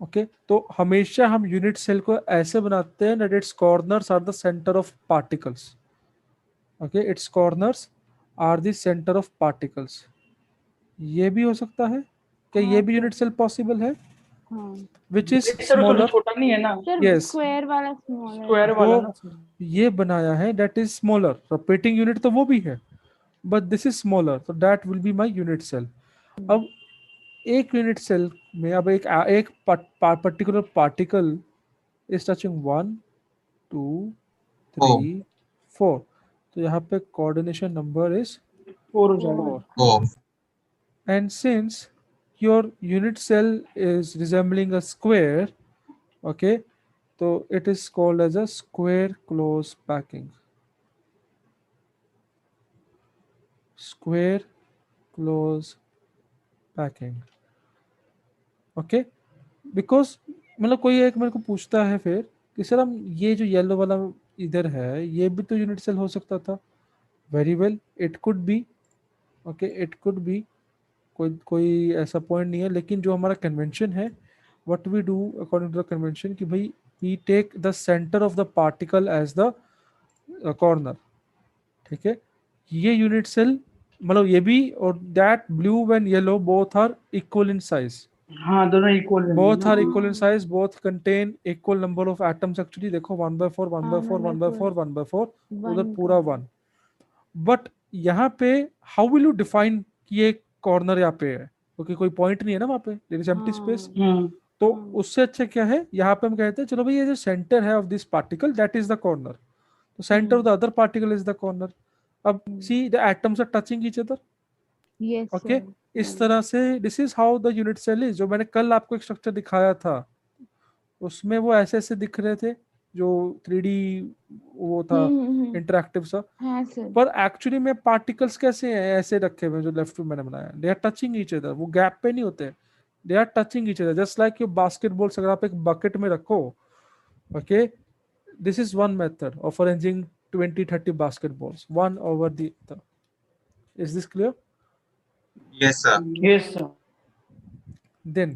ओके तो हमेशा हम यूनिट सेल को ऐसे बनाते हैं that its corners are the centre of particles. Okay its corners are the centre of particles. ये भी हो सकता है कि ये भी यूनिट सेल पॉसिबल है, विच इज सर वो स्मॉलर। छोटा नहीं है ना, सर Yes. स्क्वायर वाला स्मॉल स्क्वायर वाला वो ना सर। ये बनाया है that is smaller, repeating unit तो वो भी है बट दिस इज स्मॉलर, तो that will be my unit cell. अब एक यूनिट सेल में अब एक पर्टिकुलर पार्टिकल इज टचिंग 1 2 3 4, तो यहाँ पे कोऑर्डिनेशन नंबर इज 4 हो जाएगा। 4। And since your unit cell is resembling a square, okay, so it is called as a square close packing. Square close packing. Okay, because मतलब कोई एक मेरे को पूछता है फिर कि सर हम ये जो येलो वाला इधर है ये भी तो यूनिट सेल हो सकता था। Very well, it could be, okay it could be, कोई ऐसा पॉइंट नहीं है, लेकिन जो हमारा कन्वेंशन है, what we do according to the convention कि भाई we take the centre of the particle as the corner. ठीक है, ये यूनिट सेल मतलब ये भी, और that blue and yellow both are equal in size, हाँ दोनों इक्वल है। both are equal in size, both contain equal number of atoms। actually देखो 1/4 1/4 1/4 1/4 उधर पूरा 1। बट यहाँ पे हाउ विल यू डिफाइन कि ये कॉर्नर यहाँ पे है, क्योंकि कोई पॉइंट नहीं है ना वहाँ पे, देयर इज एम्प्टी स्पेस। तो उससे अच्छा क्या है, यहाँ पे हम कहते हैं चलो भाई ये जो सेंटर है of this particle that is the corner, तो centre of the other particle is the corner. अब see the atoms are touching each other. Yes okay इस तरह से this is how the unit cell is. जो मैंने कल आपको एक स्ट्रक्चर दिखाया था उसमें वो ऐसे ऐसे दिख रहे थे, जो 3D वो था इंटरेक्टिव सा, हाँ सर। पर एक्चुअली में पार्टिकल्स कैसे हैं, ऐसे रखे हुए जो लेफ्ट में मैंने बनाया, they are touching each other, वो गैप पे नहीं होते, they are touching each other just like your basketballs. अगर आप एक बकेट में रखो, okay this is one method of arranging 20-30 basketballs one over the other. Is this clear? Yes, sir. Yes sir. Then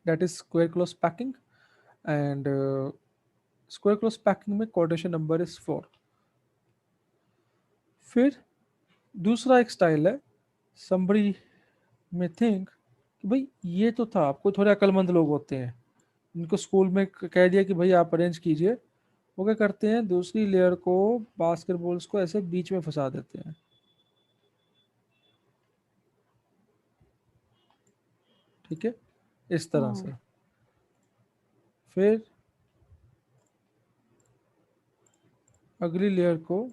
that is square close packing, and square close packing में coordination number is 4। फिर दूसरा एक style है, somebody may think कि भाई ये तो था, आपको थोड़े अक्लमंद लोग होते हैं इनको स्कूल में कह दिया कि भाई आप अरेंज कीजिए, वो क्या करते हैं दूसरी लेयर को बास्केटबॉल्स को ऐसे बीच में फंसा देते हैं। ठीक है, इस तरह से। फिर अगली लेयर को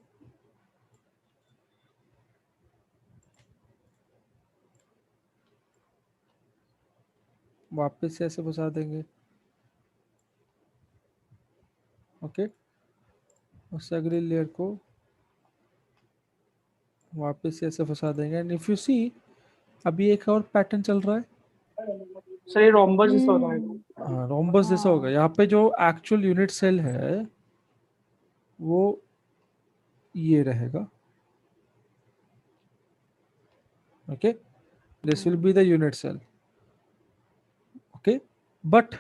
वापस से ऐसे फंसा देंगे। ओके उससे अगली लेयर को वापस से ऐसे फंसा देंगे। एंड इफ यू सी अभी एक और पैटर्न चल रहा है, सर ये रोम्बस जैसा हो रहा है। हाँ रोम्बस जैसा होगा। यहाँ पे जो एक्चुअल यूनिट सेल है वो ये रहेगा। Okay this will be the unit cell. Okay but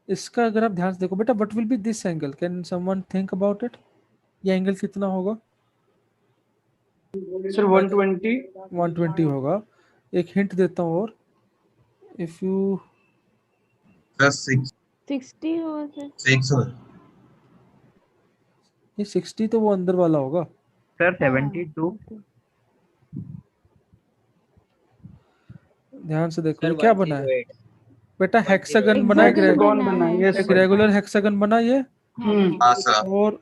इसका अगर आप ध्यान से देखो बेटा, what will be this angle, can someone think about it? ये एंगल कितना होगा? सर 120। 120 होगा। एक हिंट देता हूँ और, इफ यू Plus 6. 60 होगा सर। 6 or ये 60 तो वो अंदर वाला होगा। सर 72। ध्यान से देखो Sir, ये क्या बना है 108. बेटा, हेक्सागन 108. बना है, Hexagon कौन बना बना है। है? यस एक रेगुलर हेक्सागन बना ये, हाँ सर। और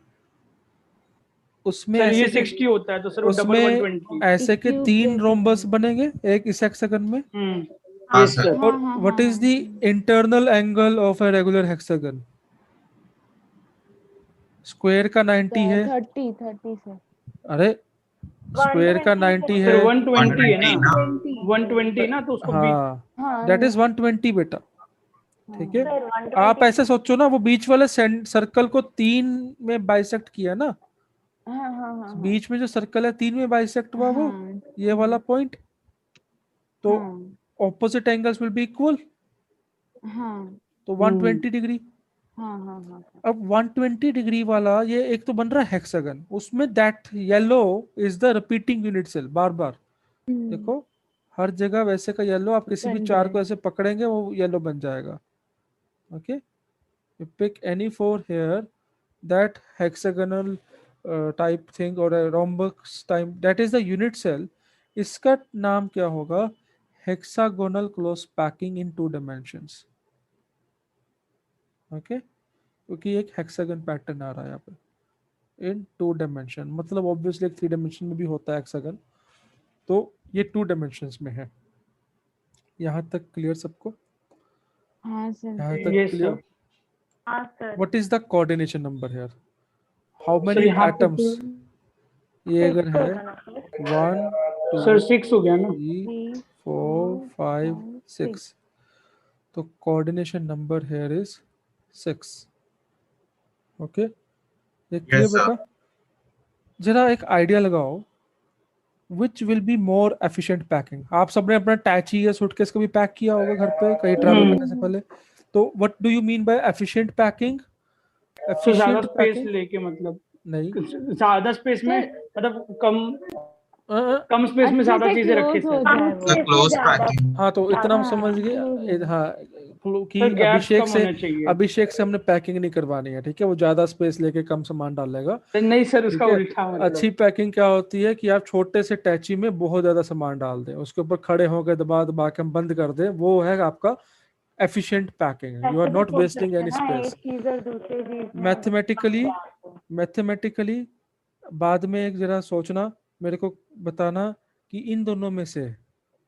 उसमें सर ये ऐसे 60 होता है तो सर वो डबल उसमें 120। ऐसे के 3 रोम्बस बनेंगे एक इस हेक्सागन में। हाँ यस सर। सर। और what is the internal angle of a regular hexagon? Square का 90 है। 30 सर। अरे स्क्वायर का 90 है। फिर 120 है ना, 120 ना 120 ना, तो उसको हाँ हाँ दैट इज 120 बेटा, ठीक है। सर 120 आप ऐसे सोचो ना, वो बीच वाले सर्कल को 3 में बाइसेक्ट किया ना, हाँ हाँ हाँ बीच में जो सर्कल है 3 में बाइसेक्ट हुआ वो, हाँ, ये वाला पॉइंट, तो हाँ opposite angles will be equal, हाँ तो 120 डिग्री। हाँ हाँ हाँ अब 120 डिग्री वाला ये एक तो बन रहा है हेक्सागन, उसमें that yellow is the repeating unit cell, बार बार देखो हर जगह वैसे का येलो, आप किसी भी बन चार जाएगा। को ऐसे पकड़ेंगे वो येलो बन जाएगा। Okay, you pick any four here that hexagonal type thing or a rhombus type, that is the unit cell, इसका नाम क्या होगा, hexagonal close packing in 2 dimensions। Okay, क्योंकि एक हेक्सागन पैटर्न आ रहा है यहाँ पे इन 2 डायमेंशन, मतलब ऑब्वियसली एक 3 डायमेंशन में भी होता है हेक्सागन, तो ये 2 डायमेंशंस में है। यहाँ तक क्लियर सबको, हाँ सर। यहाँ तक यस क्लियर। सर। हाँ sir what is the coordination number here, how sir many यहाँ पे एटम्स, ये अगर 6 है होगा ना सर 1 सर 2 6 हो गया ना। 3 3 4 4 5 5 6, तो coordination number here is 6। Okay, ये क्लियर Yes, sir. बेटा। जरा एक आइडिया लगाओ, which will be more efficient packing. आप सबने अपना टैची या सूटकेस कभी पैक किया होगा घर पे कहीं ट्रैवल करने से पहले, तो what do you mean by efficient packing? Sir ज्यादा एफिशिएंट स्पेस पैकिंग लेके, मतलब नहीं, ज्यादा स्पेस में, सर मतलब कम अ, कम स्पेस में अच्छे ज्यादा से चीजें रखे क्लोज हो सर। हम जाए वो। The इसमें close ज्यादा packing. हाँ तो इतना हम हाँ समझ गए। close हो हाँ कि सर गैप्स अभिषेक कम से, होने चाहिए। अभिषेक से हमने पैकिंग नहीं करवानी है, ठीक है, वो ज्यादा स्पेस लेके कम सामान डालेगा। नहीं सर, उसका ठीक है, उल्टा अच्छी मतलब। पैकिंग क्या होती है कि आप छोटे से टैची में बहुत ज्यादा सामान डाल दें, उसके ऊपर खड़े होकर दबा दबा के हम बंद कर दें, वो है आपका एफिशिएंट पैकिंग। यू आर ऐसे भी नॉट सोच वेस्टिंग सकते हैं एनी ना, एक स्पेस। चीज और दूसरी चीज में मैथमेटिकली, आपको मैथमेटिकली बाद में एक जरा सोचना, मेरे को बताना कि इन दोनों में से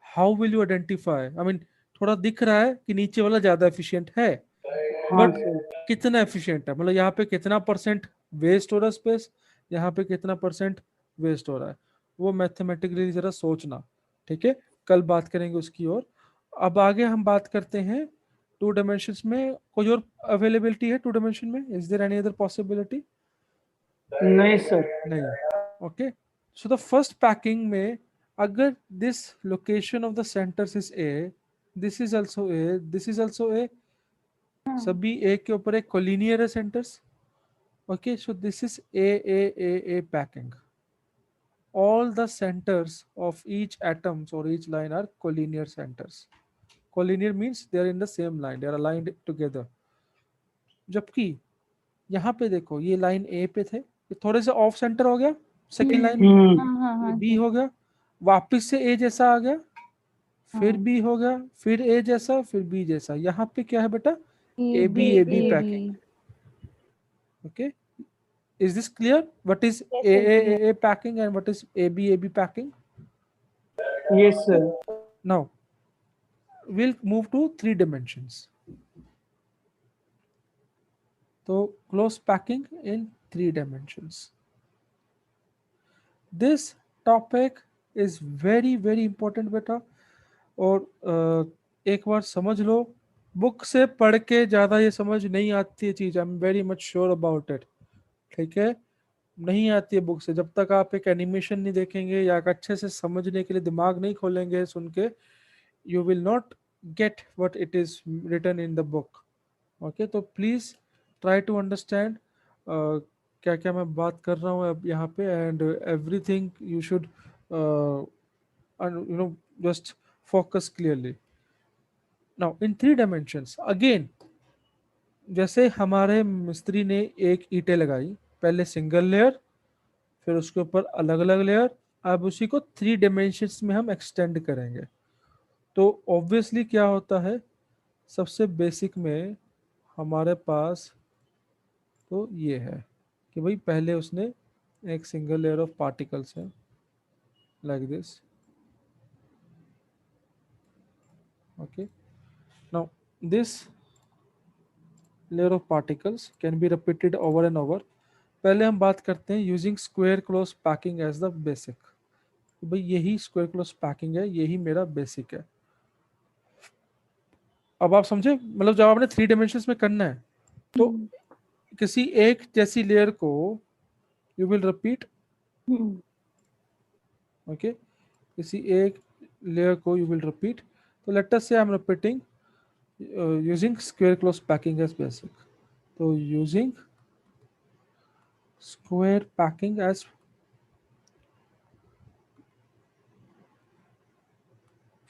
how will you identify, I mean थोड़ा दिख रहा है कि नीचे वाला ज्यादा एफिशिएंट है, हाँ बट सर। कितना एफिशिएंट है, मतलब यहाँ पे कितना परसेंट वेस्ट हो रहा है स्पेस, यहाँ पे कितना परसेंट वेस्ट हो रहा है, वो मैथमेटिकली जरा सोचना, ठीक है। कल बात करेंगे उसकी। और अब आगे हम बात करते हैं 2 डायमेंशंस में, कोई और अवेलेबिलिटी है 2 डायमेंशन में, is there any other possibility? नहीं सर। नहीं। Okay, so the first packing में अगर this location of the centers is A, this is also A, this is also A, सभी ए के ऊपर एक कोलिनियर है centers. Okay, so this is A packing, all the centers of each atoms or each line are collinear centers। collinear means they are in the same line, they are aligned together। जबकि यहाँ पे देखो ये line ए पे थे, ये थोड़े से ऑफ सेंटर हो गया सेकेंड लाइन में, हम्म। हाँ हाँ ये हाँ बी सर। हो गया, वापस से ए जैसा आ गया, फिर हाँ बी हो गया, फिर ए जैसा, फिर बी जैसा। यहाँ पे क्या है बेटा, A A B B A packing. Okay, is this clear what is Yes, sir. A packing and what is AB packing? Yes sir. Now we'll move to 3 dimensions, so close packing in 3 dimensions। this topic is very important बेटा, और एक बार समझ लो, book से पढ़ के ज़्यादा ये समझ नहीं आती है चीज़, I am very much sure about it, ठीक है, नहीं आती है बुक से। जब तक आप एक एनिमेशन नहीं देखेंगे या अच्छे से समझने के लिए दिमाग नहीं खोलेंगे सुन के, you will not get what it is written in the book। okay, तो please try to understand क्या क्या मैं बात कर रहा हूँ अब यहाँ पे, and everything you should and just focus clearly। now in 3 dimensions again, जैसे हमारे मिस्त्री ने एक ईंटें लगाई, पहले सिंगल लेयर, फिर उसके ऊपर अलग अलग लेयर, अब उसी को 3 डायमेंशंस में हम एक्सटेंड करेंगे। तो ऑब्वियसली क्या होता है, सबसे बेसिक में हमारे पास तो ये है कि भाई पहले उसने एक सिंगल लेयर ऑफ पार्टिकल्स है like this. Okay, now this layer of particles can be repeated over and over. पहले हम बात करते हैं using square close packing as the basic. तो भाई यही स्क्वायर क्लोज पैकिंग है, यही मेरा बेसिक है। अब आप समझे, मतलब जब आपने 3 डायमेंशंस में करना है तो किसी एक जैसी लेयर को यू विल रिपीट, ओके, किसी एक लेयर को यू विल रिपीट। तो let us say I am repeating using square close packing as basic. तो using square packing as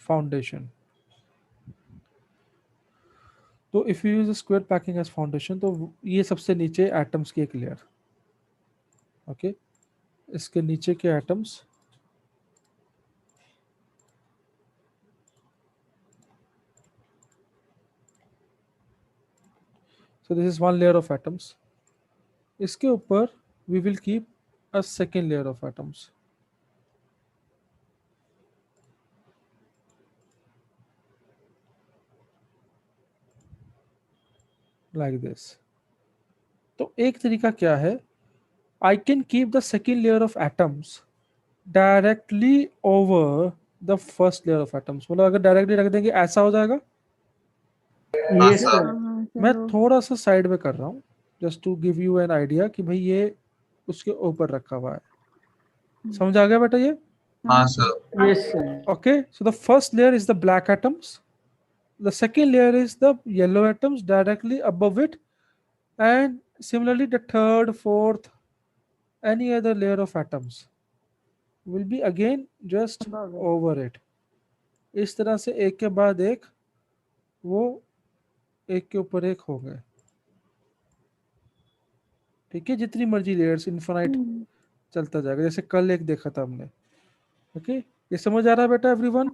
foundation. तो if you use square packing as foundation, तो ये सबसे नीचे एटम्स की एक लेयर, ओके, इसके नीचे के atoms, so this is one layer of atoms. इसके ऊपर we will keep a second layer of atoms, like this. तो एक तरीका क्या है, I can keep the second layer of atoms directly over the first layer of atoms. मतलब अगर directly रख देंगे ऐसा हो जाएगा। हाँ Yes, सर। sir. मैं थोड़ा सा साइड में कर रहा हूँ just to give you an idea कि भाई ये उसके ऊपर रखा हुआ है। समझ आ गया बेटा ये? हाँ sir. Yes, sir. Okay, so the first layer is the black atoms, the second layer is the yellow atoms directly above it, and similarly the third, fourth, any other layer of atoms will be again just Above it. over it. इस तरह से एक के बाद एक वो एक के ऊपर एक हो गए, ठीक है, जितनी मर्जी लेयर्स इनफाइनाइट चलता जाएगा, जैसे कल एक देखा था हमने। ओके, ये समझ आ रहा है बेटा एवरीवन?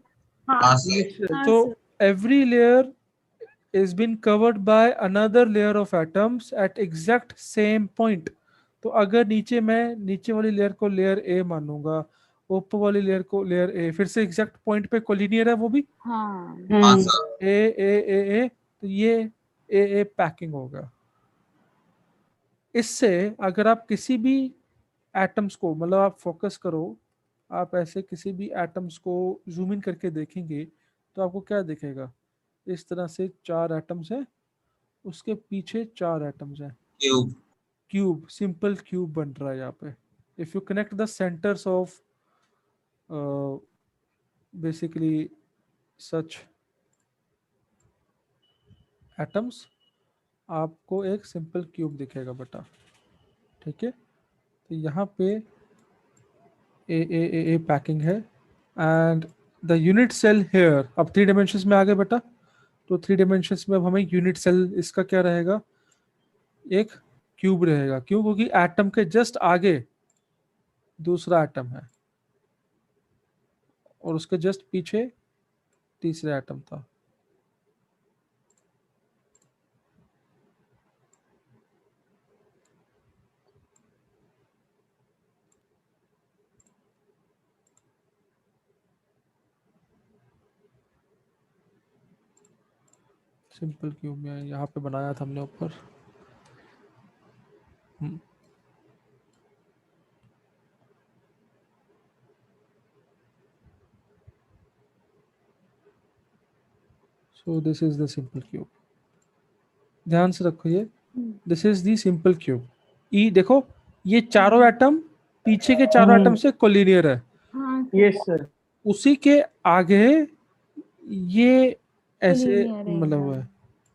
हाँ sir. Yes, sir. So every layer is been covered by another layer of atoms at exact same point. तो अगर नीचे मैं नीचे वाली लेयर को लेयर ए मानूंगा, ऊपर वाली लेयर को लेयर ए, फिर से एग्जैक्ट पॉइंट पे कोलिनियर है वो भी, हाँ हाँ सर। ए ए ए ए, तो ये ए पैकिंग होगा। इससे अगर आप किसी भी एटम्स को, मतलब आप फोकस करो, आप ऐसे किसी भी एटम्स को जूम इन करके देखेंगे तो आपको क्या दिखेगा, इस तरह से 4 एटम्स हैं, उसके पीछे 4 एटम्स हैं, क्यूब। क्यूब, सिंपल क्यूब बन रहा है यहाँ पे। If you connect the centres of basically such atoms, आपको एक सिंपल क्यूब दिखेगा बेटा, ठीक है। तो यहाँ पे ए पैकिंग है, and the unit cell here, अब 3 डायमेंशंस में आ गए बेटा। तो 3 डायमेंशंस में अब हमें यूनिट सेल, इसका क्या रहेगा, एक क्यूब रहेगा। क्यों? क्योंकि एटम के जस्ट आगे दूसरा एटम है और उसके जस्ट पीछे तीसरा एटम था। सिंपल क्यूब में यहाँ पे बनाया था हमने ऊपर। So this is the simple cube, ध्यान से रखो ये, this is the simple cube. ई देखो, ये चारों एटम पीछे के चारों एटम से कोलिनियर है, हाँ Yes, sir. उसी के आगे ये ऐसे Collinear है मतलब एकदम। है,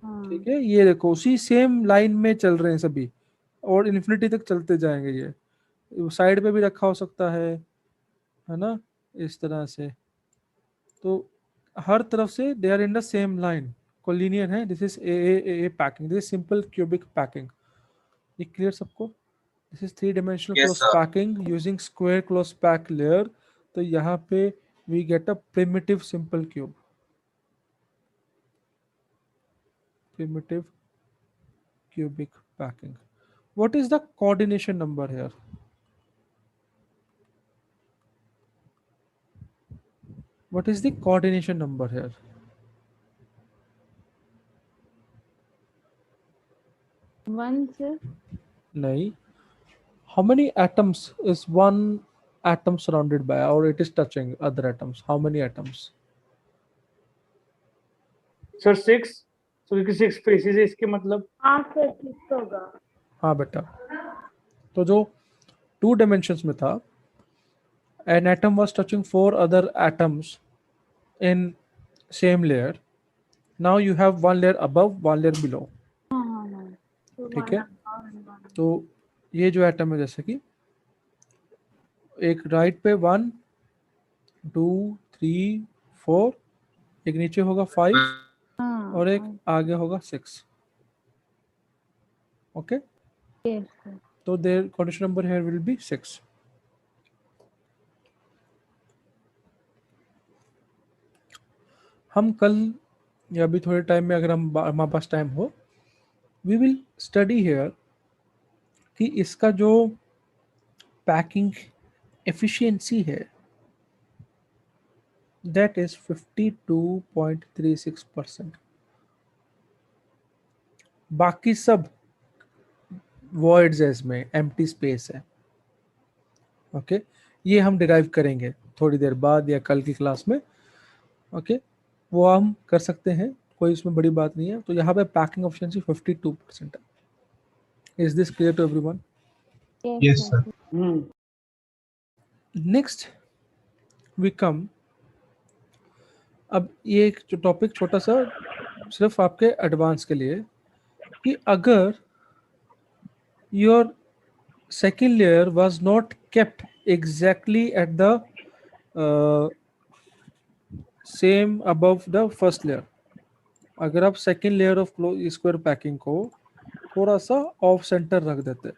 हाँ ठीक है। ये देखो उसी सेम लाइन में चल रहे हैं सभी, और इन्फिनिटी तक चलते जाएंगे। ये साइड पे भी रखा हो सकता है ना, इस तरह से। तो हर तरफ से they are in the same line, collinear है। This is A packing, this simple cubic packing. ये क्लियर सबको? This is 3 dimensional Yes, close sir. Packing using square close pack layer. तो यहाँ पे we get a primitive simple cube, primitive cubic packing. What is the coordination number here? What is the coordination number here? One से नहीं. How many atoms is one atom surrounded by, or it is touching other atoms. How many atoms? Sir 6, तो क्योंकि 6 faces है इसके मतलब हाँ sir ठीक होगा। हाँ बेटा, तो जो 2 dimensions में था, an atom was touching 4 other atoms in same layer. Now you have one layer above, one layer below. हाँ हाँ हाँ ठीक है, तो ये जो एटम है, जैसे कि एक राइट पे 1 2 3 4, एक नीचे होगा 5 हाँ और एक आगे होगा 6. Okay, yes sir. तो there condition number here will be 6. हम कल या अभी थोड़े टाइम में, अगर हमारे पास टाइम हो, वी विल स्टडी हियर कि इसका जो पैकिंग एफिशिएंसी है, दैट इज 52.36%. बाकी सब वॉइड्स है, इसमें एम्प्टी स्पेस है. ओके, ये हम डिराइव करेंगे थोड़ी देर बाद या कल की क्लास में. ओके, वो हम कर सकते हैं, कोई इसमें बड़ी बात नहीं है. तो यहाँ पे पैकिंग एफिशिएंसी 52% है. Is this clear to everyone? Yes, sir. Next we come, अब ये एक जो टॉपिक छोटा सा सिर्फ आपके एडवांस के लिए, कि अगर your second layer was not kept exactly at the same above the first layer, अगर आप second layer of square packing को थोड़ा सा ऑफ सेंटर रख देते,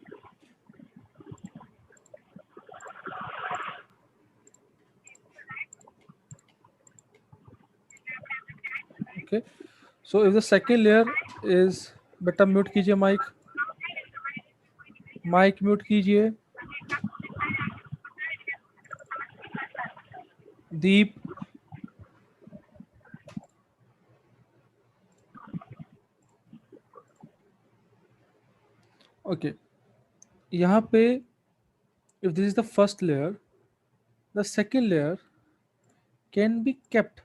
okay, so if the second layer is, बेटा म्यूट कीजिए, माइक म्यूट कीजिए. दीप, ओके, यहाँ पे if this is the first layer, the second layer can be kept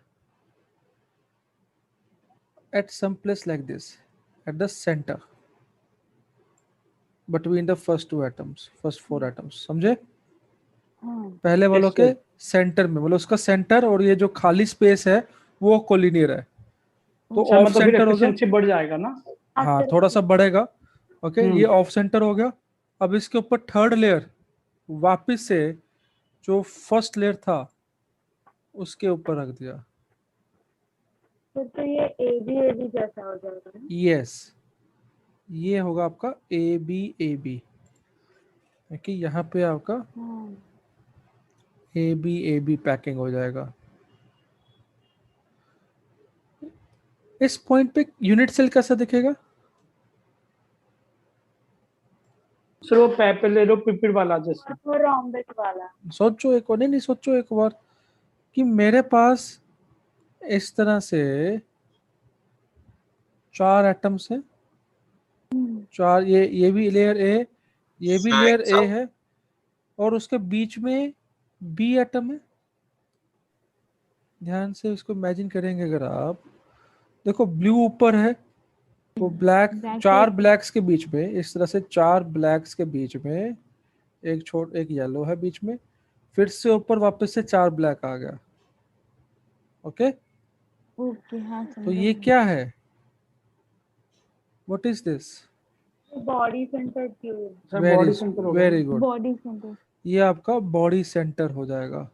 at some place like this, at the center between the first 2 atoms, first 4 atoms. समझे? हाँ पहले वालों Yes, के sir. Centre में, मतलब उसका सेंटर और ये जो खाली स्पेस है वो कोलिनियर है, तो अच्छा, ऑफ मतलब फिर सेंटर हो गया. एफिशिएंसी बढ़ जाएगा ना? हाँ, थोड़ा सा बढ़ेगा. ओके, ये ऑफ सेंटर हो गया. अब इसके ऊपर थर्ड लेयर वापस से जो फर्स्ट लेयर था उसके ऊपर रख दिया. तो ये ए बी जैसा हो जाएगा ना? यस, ये होगा आपका ए बी. ओके, यहाँ पे आपका हाँ ए बी पैकिंग हो जाएगा. इस पॉइंट पे यूनिट सेल कैसा दिखेगा? सर वो पहले रो पिपिड वाला जैसे वो रोम्बिक वाला। सोचो एक बार, नहीं सोचो एक बार कि मेरे पास इस तरह से 4 एटम्स हैं, 4, ये भी लेयर ए, ये भी लेयर ए है, और उसके बीच में बी एटम है. ध्यान से इसको इमेजिन करेंगे, अगर आप देखो, ब्लू ऊपर है, वो ब्लैक, 4 ब्लैक्स के बीच में, इस तरह से 4 ब्लैक्स के बीच में एक येलो है बीच में, फिर से ऊपर वापस से 4 ब्लैक आ गया. ओके, ओके हाँ तो ये क्या है? What is this? Body centre tube. Sir body centre हो गया। वेरी गुड, बॉडी सेंटर ये आपका बॉडी सेंटर हो जाएगा.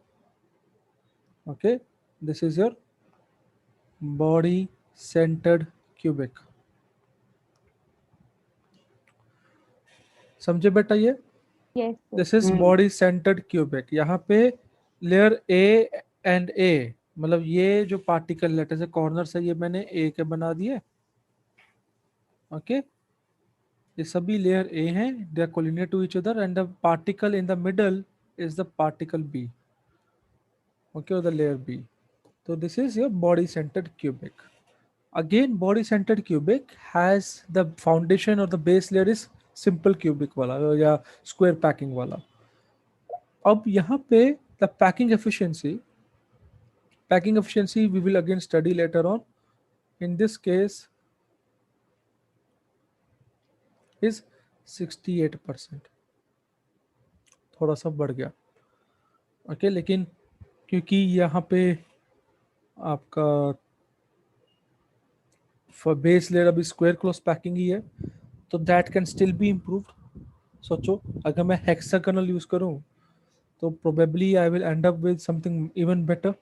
Okay, this is your body centred cubic. समझे बेटा? ये yes this is body centred cubic. यहाँ पे लेयर ए एंड ए, मतलब ये जो पार्टिकल लेटर से कॉर्नर से ये मैंने ए के बना दिए. ओके, ये सभी लेयर ए हैं, they are collinear to each other, and the particle in the middle is the particle B. Okay, और द लेयर बी. तो this is your body centred cubic. Again, body centered cubic has the foundation or the base layer is simple cubic वाला या square packing वाला. अब यहाँ पे the packing efficiency we will again study later on. In this case is 68%, थोड़ा सा बढ़ गया। ओके, लेकिन क्योंकि यहाँ पे आपका फॉर बेस लेयर अभी स्क्वायर क्लोज पैकिंग ही है, तो that can still be improved. सोचो अगर मैं हेक्सागोनल यूज करूँ तो probably I will and up with something even better.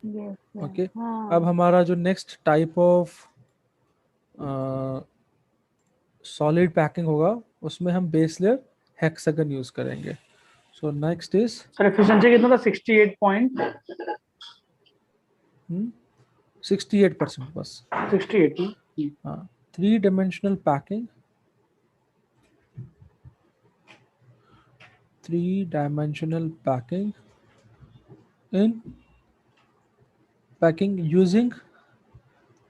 Yes, sir. Okay, हाँ. अब हमारा जो next type of solid packing होगा उसमें हम बेस लेयर हेक्सागन यूज करेंगे। So next is sir efficiency कितना था 68 पॉइंट 68% बस। 68 हाँ, 3-dimensional packing, 3-dimensional packing in packing using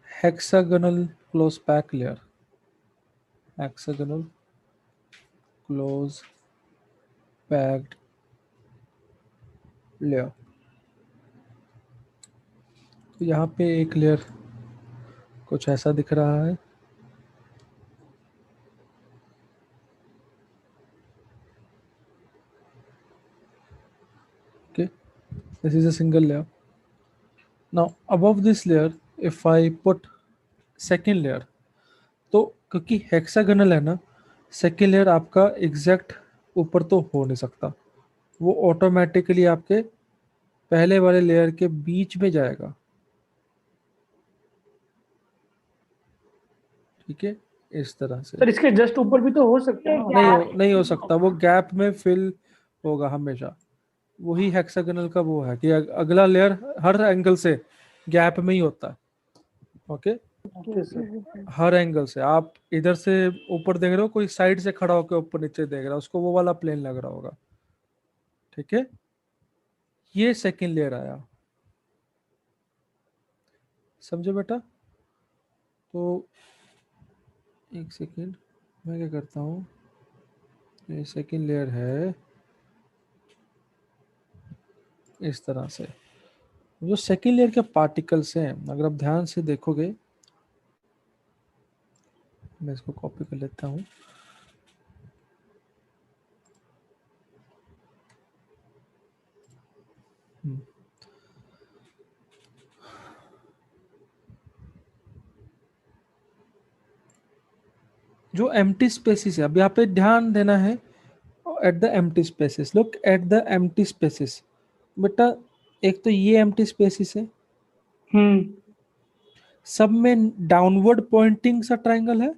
hexagonal close pack layer, hexagonal close packed layer। तो यहाँ पे एक लेयर कुछ ऐसा दिख रहा है। Okay, this is a single layer. Now above this layer if I put second layer, तो क्योंकि हेक्सागोनल है ना, सेकेंड लेयर आपका एग्जैक्ट ऊपर तो हो नहीं सकता, वो ऑटोमेटिकली आपके पहले वाले लेयर के बीच में जाएगा। ठीक है, इस तरह से। सर इसके जस्ट ऊपर भी तो हो सकता है ना? नहीं हो सकता, वो गैप में फिल होगा हमेशा। वही हेक्सागोनल का वो है कि अगला लेयर हर एंगल से गैप में ही होता है। Okay, okay sir. हर एंगल से। आप इधर से ऊपर देख रहे हो, कोई साइड से खड़ा होकर ऊपर नीचे देख रहा है, उसको वो वाला प्लेन लग रहा होगा। ठीक है, ये सेकेंड लेयर आया, समझे बेटा? तो एक सेकेंड, मैं क्या करता हूँ, ये सेकेंड लेयर है इस तरह से। जो सेकेंड लेयर के पार्टिकल्स हैं, अगर आप ध्यान से देखोगे, मैं इसको कॉपी कर लेता हूँ। जो एम्प्टी स्पेसेस है, अब यहाँ पे ध्यान देना है at the empty spaces. Look at the empty spaces बेटा। एक तो ये एम्प्टी स्पेसेस है, सब में डाउनवर्ड पॉइंटिंग सा ट्रायंगल है,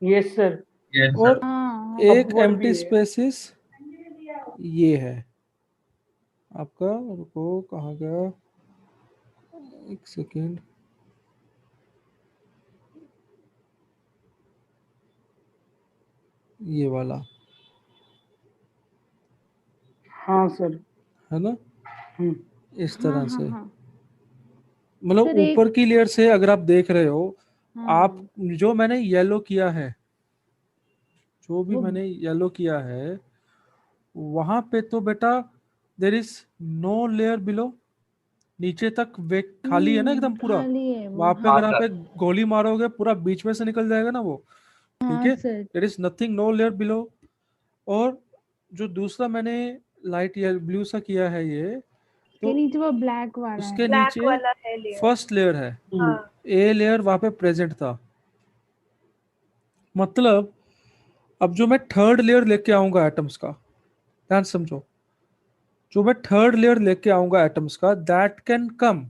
यस सर। Yes, और sir. हाँ. एक Upward एम्प्टी भी है। स्पेसेस ये है आपका। रुको, कहाँ गया, एक सेकेंड, ये वाला हाँ सर। है ना, इस हाँ, तरह हाँ, से। हाँ. मतलब सर, एक- ऊपर की लेयर से अगर आप देख रहे हो, हाँ. आप जो मैंने येलो किया है, जो भी वो- मैंने येलो किया है, वहां पे तो बेटा there is no layer below, नीचे तक वे खाली है ना एकदम पूरा। खाली है वो. वहां पे हाँ, अगर आप सर. एक गोली मारोगे पूरा बीच में से निकल जाएगा ना वो। ठीक हाँ है, sir. There is nothing, no layer below. और जो दूसरा मैंने लाइट ब्लू सा किया है ये, के तो नीचे वो ब्लैक वाला उसके है. ब्लैक नीचे वाला है लेयर। फर्स्ट लेयर है, हाँ ए लेयर वहां पे प्रेजेंट था। मतलब अब जो मैं थर्ड लेयर लेके आऊंगा एटम्स का, ध्यान से समझो, जो मैं थर्ड लेयर लेके आऊंगा एटम्स का, दैट कैन कम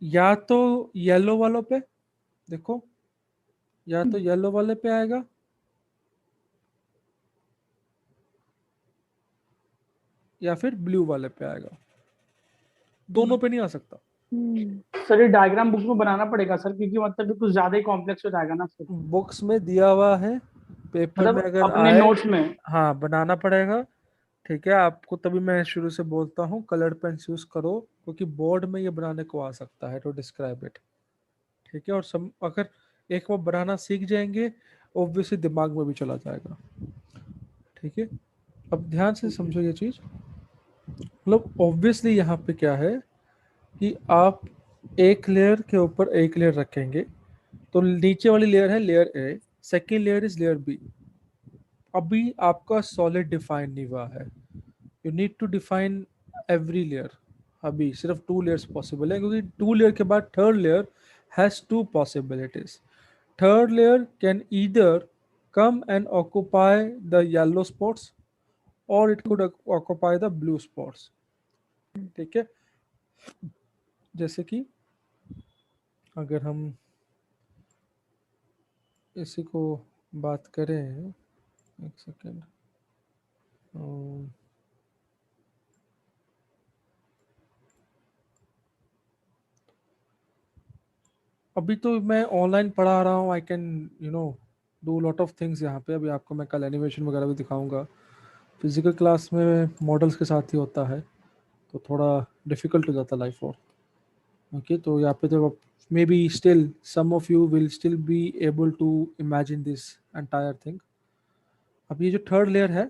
या तो येलो वालों पे, देखो, या तो येलो वाले पे आएगा, या फिर ब्लू वाले पे आएगा, दोनों पे नहीं आ सकता। सर ये डायग्राम बुक में बनाना पड़ेगा सर, क्योंकि मतलब ये कुछ ज्यादा ही कॉम्प्लेक्स हो जाएगा ना सर। बुक्स में दिया हुआ है, पेपर में मतलब अगर अपने आए, नोट्स में। हाँ बनाना पड़ेगा। ठीक है, आपको तभी मैं शुरू से बोलता हूँ कलर पेन यूज करो, क्योंकि बोर्ड में ये बनाने को आ सकता है टू डिस्क्राइब इट। ठीक है, और अगर एक बार बनाना सीख जाएंगे, ऑब्वियसली दिमाग में भी चला जाएगा। ठीक है, अब ध्यान से समझो ये चीज, मतलब ऑब्वियसली यहाँ पे क्या है कि आप एक लेयर के ऊपर एक लेयर रखेंगे, तो नीचे वाली लेयर है layer A, second layer is layer B. अभी आपका सॉलिड डिफाइन नहीं हुआ है, you need to define every layer. अभी सिर्फ 2 लेयर्स पॉसिबल है, क्योंकि 2 लेयर के बाद third layer has 2 possibilities. Third layer can either come and occupy the yellow spots or it could occupy the blue spots। ठीक है, जैसे कि अगर हम इसी को बात करें, एक सेकेंड, अभी तो मैं ऑनलाइन पढ़ा रहा हूँ, I can do lot of things यहाँ पे। अभी आपको मैं कल एनिमेशन वगैरह भी दिखाऊंगा। फिजिकल क्लास में मॉडल्स के साथ ही होता है, तो थोड़ा डिफिकल्ट हो जाता लाइफ और। ओके, तो यहाँ पे तो maybe still some of you will still be able to imagine this entire thing. अब ये जो थर्ड लेयर है,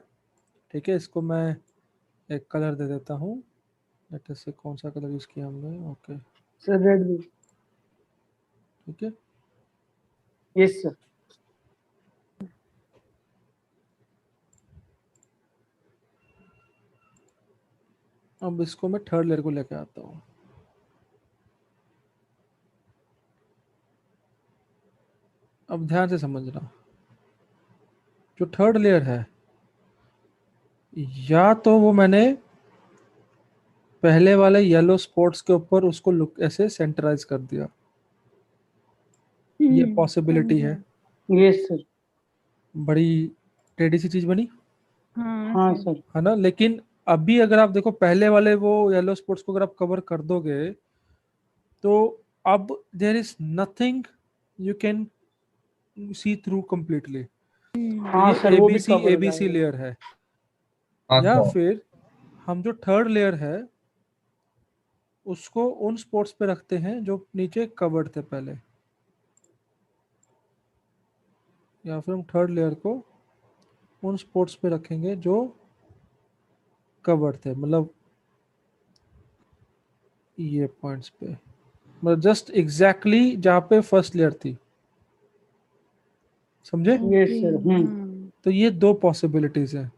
ठीक है, इसको मैं एक कलर दे देता हूँ। लेट अस से कौन सा कलर यूज किया हमने, ओके सर रेड भी। ठीक है। Yes sir. अब इसको मैं थर्ड लेयर को लेके आता हूँ। अब ध्यान से समझना, जो थर्ड लेयर है, या तो वो मैंने पहले वाले येलो स्पॉट्स के ऊपर उसको लुक ऐसे सेंटराइज कर दिया, ये पॉसिबिलिटी है। Yes sir. बड़ी टेढ़ी सी चीज बनी, हाँ सर। है ना। लेकिन अभी अगर आप देखो पहले वाले वो येलो स्पॉट्स को अगर आप कवर कर दोगे, तो अब there is nothing you can see through completely. हाँ ये सर, वो भी एबीसी कवर हो एबीसी जाएगा। लेयर है। हाँ या सर। फिर हम जो थर्ड लेयर है उसको उन स्पॉट्स पे रखते हैं जो नीचे कवर्ड थे पहले, या फिर हम थर्ड लेयर को उन स्पॉट्स पे रखेंगे जो कवर्ड थे, मतलब ये पॉइंट्स पे, मतलब जस्ट एग्जैक्टली जहाँ पे फर्स्ट लेयर थी, समझे। Yes sir. तो ये 2 पॉसिबिलिटीज हैं।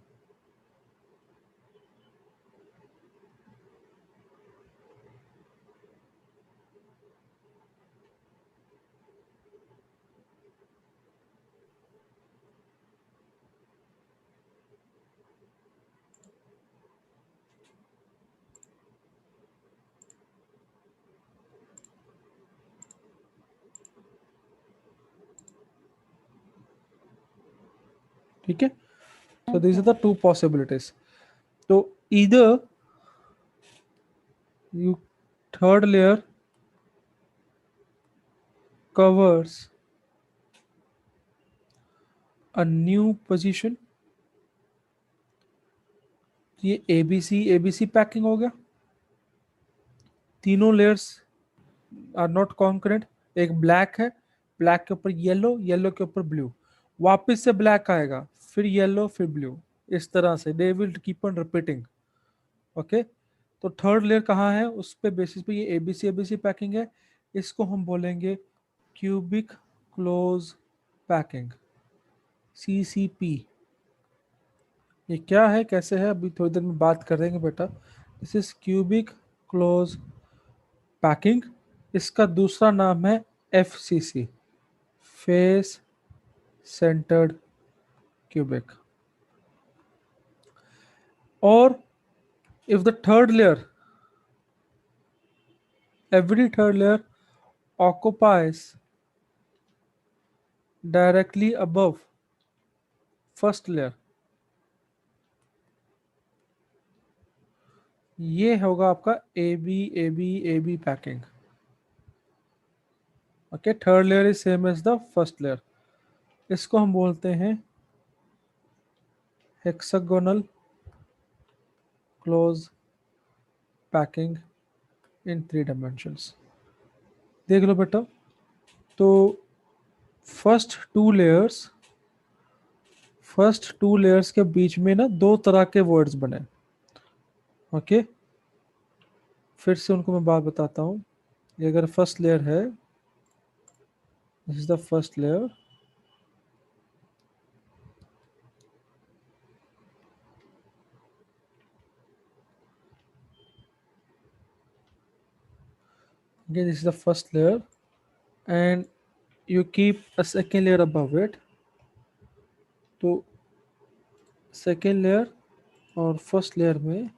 ठीक है, so these are the 2 possibilities। तो either you third layer covers a new position, ये एबीसी पैकिंग हो गया। तीनों लेयर्स आर नॉट कॉन्करेंट, एक ब्लैक है, ब्लैक के ऊपर येलो, येलो के ऊपर ब्लू, वापस से ब्लैक आएगा, फिर येलो, फिर ब्लू, इस तरह से they will keep on repeating. Okay, तो थर्ड लेयर कहाँ है, उस पे बेसिस पे ये एबीसी पैकिंग है। इसको हम बोलेंगे क्यूबिक क्लोज पैकिंग, सीसीपी। ये क्या है, कैसे है, अभी थोड़ी देर में बात करेंगे बेटा। This is cubic close packing. इसका दूसरा नाम है एफसीसी, फेस सेंटर्ड क्यूबिक। और if the third layer, every third layer occupies directly above first layer, ये होगा आपका A B packing. Okay, third layer is same as the first layer. इसको हम बोलते हैं hexagonal close packing in 3 dimensions. देख लो बेटा, तो फर्स्ट 2 लेयर्स फर्स्ट 2 लेयर्स के बीच में ना 2 तरह के वर्ड्स बने। ओके, फिर से उनको मैं बात बताता हूँ। ये अगर फर्स्ट लेयर है, this is the first layer, okay, this is the first layer and you keep a second layer above it. तो second layer और first layer में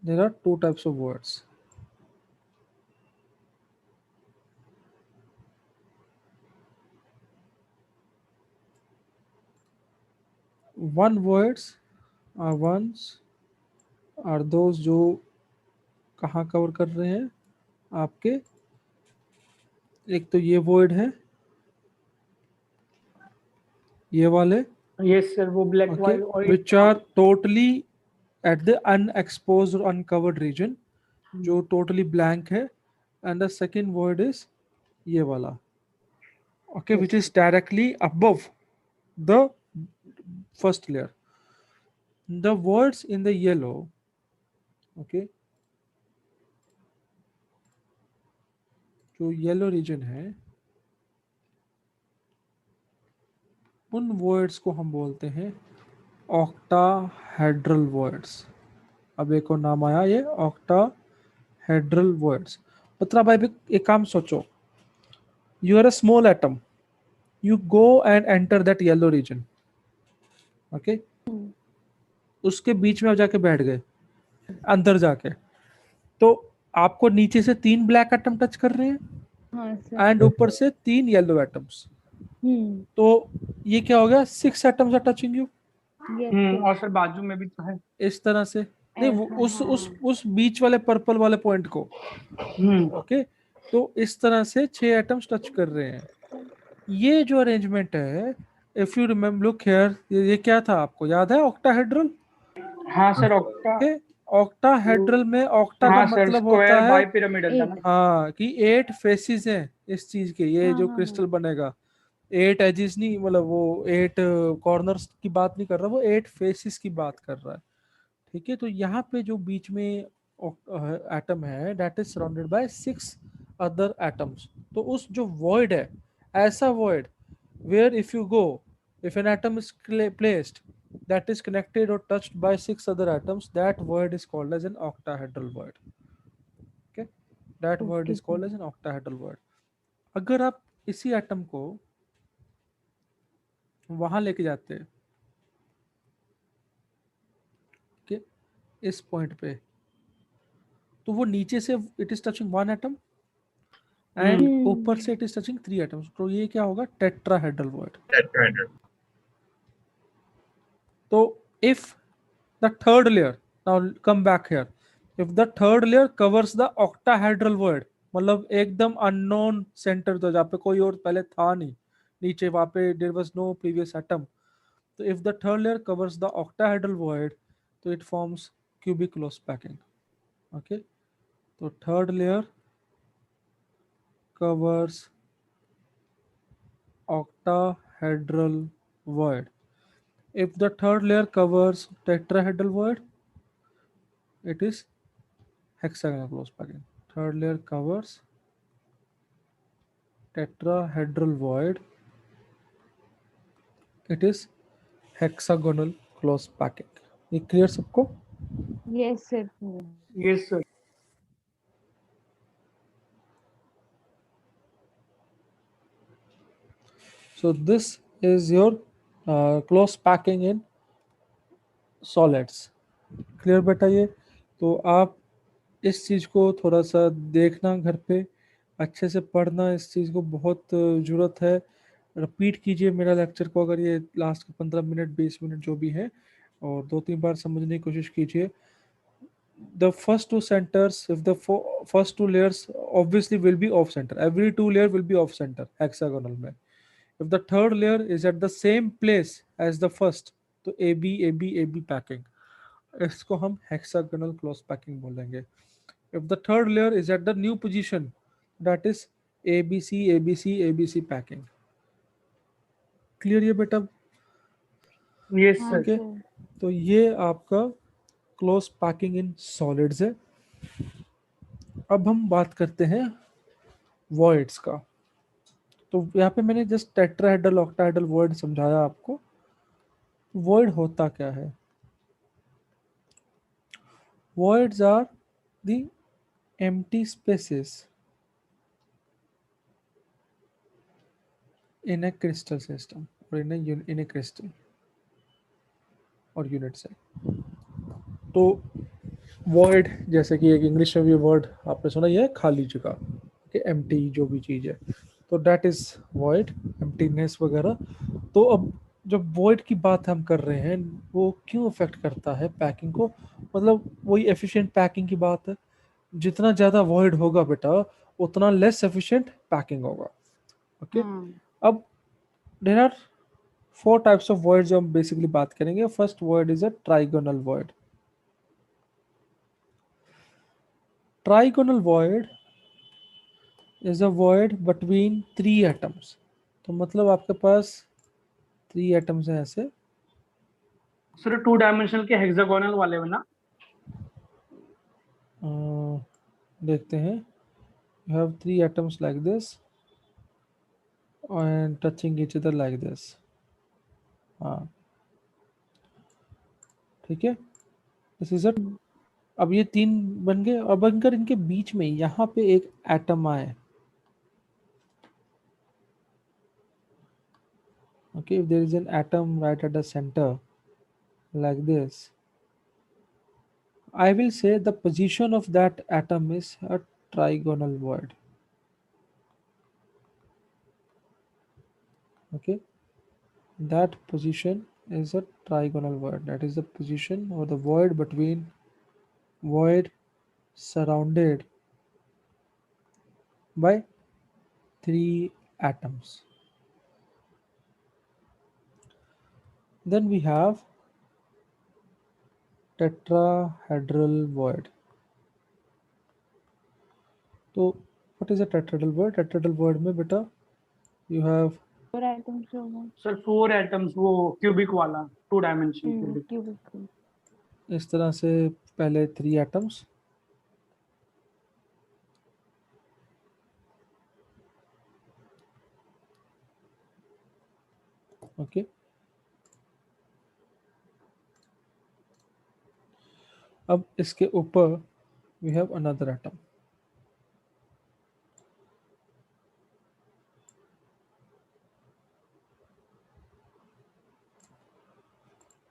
there are 2 types of words. One words are ones are those जो कहाँ cover कर रहे हैं आपके, एक तो ये वर्ड है, ये वाले, यस सर, वो ब्लैक okay, वाइट और which are totally at the unexposed or uncovered region, जो totally blank है, and the second word is ये वाला, okay, which is directly above the first layer. The words in the yellow, okay, जो yellow region है, उन words को हम बोलते हैं ऑक्टाहेड्रल वर्ड्स। अब एक और नाम आया, ये ऑक्टाहेड्रल वर्ड्स। मतलब भाई एक काम सोचो, you are a small atom, you go and enter that yellow region, okay, उसके बीच में आप जाके बैठ गए अंदर जाके, तो आपको नीचे से 3 ब्लैक एटम टच कर रहे हैं हाँ सर। एंड ऊपर से 3 येलो एटम्स, तो ये क्या हो गया, 6 atoms are touching you. Yes और सर बाजू में भी तो है। इस तरह से नहीं, उस बीच वाले पर्पल वाले पॉइंट को, ओके, तो इस तरह से 6 एटम्स टच कर रहे हैं। ये जो अरेंजमेंट है, if you remember, look here, ये क्या था आपको याद है, ऑक्टाहेड्रल। हाँ सर, ऑक्टा। ऑक्टाहेड्रल में ऑक्टा हाँ का सर, मतलब स्क्वायर होता है बाई पिरामिडल था ना। हाँ कि 8 फेसिस हैं इस चीज के, ये हाँ, जो हाँ, क्रिस्टल बनेगा 8 एजेस नहीं, मतलब वो 8 कॉर्नर्स की बात नहीं कर रहा, वो 8 फेसिस की बात कर रहा है। ठीक है, तो यहाँ पे जो बीच में एटम है, that is surrounded by 6 other atoms. तो उस जो वॉइड है, ऐसा void where if you go, if an atom is placed that is connected or touched by 6 other atoms, that word is called as an octahedral word. Okay, that word is called as an octahedral word. अगर आप इसी atom को वहां लेके जाते हैं, okay, इस point पे, तो वो नीचे से it is touching 1 atom and ऊपर से इट इज टचिंग 3 एटम्स, तो ये क्या होगा, टेट्राहेड्रल वर्ड। तो if the third layer, now come back here, if the third layer covers the octahedral word, मतलब एकदम अननोन सेंटर, तो जहाँ पे कोई और पहले था नहीं, नीचे वहाँ पे there was no previous atom, तो if the third layer covers the octahedral word, तो it forms cubic close packing. Okay, तो third layer covers octahedral word. If the third layer covers tetrahedral word, it is hexagonal close packing. Third layer covers tetrahedral void, it is hexagonal close packing. ये clear सबको? Yes sir. Yes sir. So this is your close packing in solids. Clear बेटा? ये तो आप इस चीज को थोड़ा सा देखना घर पे, अच्छे से पढ़ना, इस चीज को बहुत जरूरत है। रिपीट कीजिए मेरा लेक्चर को, अगर ये लास्ट के 15 मिनट 20 मिनट जो भी है, और 2-3 बार समझने की कोशिश कीजिए। The first 2 centers, if the first 2 layers obviously will be off center, every 2 layer will be off center hexagonal में। If the third layer is at the same place as the first, तो AB AB AB packing, इसको हम hexagonal close packing बोलेंगे। If the third layer is at the new position, that is ABC ABC ABC packing. Clear ये बेटा? Yes हाँ sir. Okay, sir. तो ये आपका क्लोज पैकिंग इन सॉलिड्स है। अब हम बात करते हैं वॉइड्स का। तो यहाँ पे मैंने जस्ट टेट्राहेड्रल ऑक्टाहेड्रल वॉइड समझाया आपको। वॉइड होता क्या है? Voids are the empty spaces in a crystal system or in a crystal or unit cell। तो void जैसे कि एक इंग्लिश में भी वर्ड आपने सुना, ये है खाली जगह, कि empty जो भी चीज़ है, तो that is void, emptiness वगैरह। तो अब जब void की बात हम कर रहे हैं, वो क्यों अफेक्ट करता है पैकिंग को? मतलब वही एफिशिएंट पैकिंग की बात है। जितना ज़्यादा void होगा बेटा, उतना लेस एफिशिएंट पैकिंग होगा। ओके, अब there are 4 types of void जो हम बेसिकली बात करेंगे। First void is a trigonal void। Trigonal void is a void between 3 atoms। तो मतलब आपके पास 3 atoms हैं ऐसे। सर 2 डायमेंशनल के हेक्सागोनल वाले में ना? देखते हैं। You have 3 atoms like this and touching each other like this। हाँ, ठीक है, दिस इज अ। अब ये 3 बन गए। अब अगर इनके बीच में यहाँ पे एक एटम आए, okay, if there is an atom right at the center like this, I will say the position of that atom is a trigonal void। Okay, that position is a trigonal void, that is the position or the void between void surrounded by 3 atoms। Then we have tetrahedral void। तो what is a tetrahedral void? tetrahedral void में बेटा you have 4 items होगा। Sir 4 atoms, वो cubic वाला 2 dimension cubic. Cubic. इस तरह से पहले 3 atoms, ओके। अब इसके ऊपर we have another atom।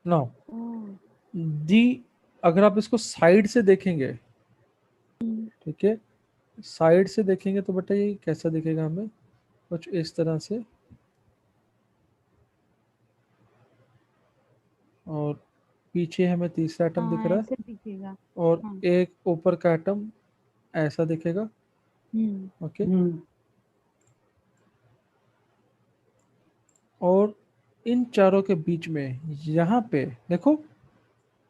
now दी, अगर आप इसको साइड से देखेंगे, ठीक है, साइड से देखेंगे तो बेटा ये कैसा दिखेगा हमें? कुछ इस तरह से। और पीछे हमें तीसरा एटम दिख रहा है, ऐसे दिखेगा। और हाँ। एक ऊपर का एटम ऐसा दिखेगा। ओके, और इन चारों के बीच में यहाँ पे देखो,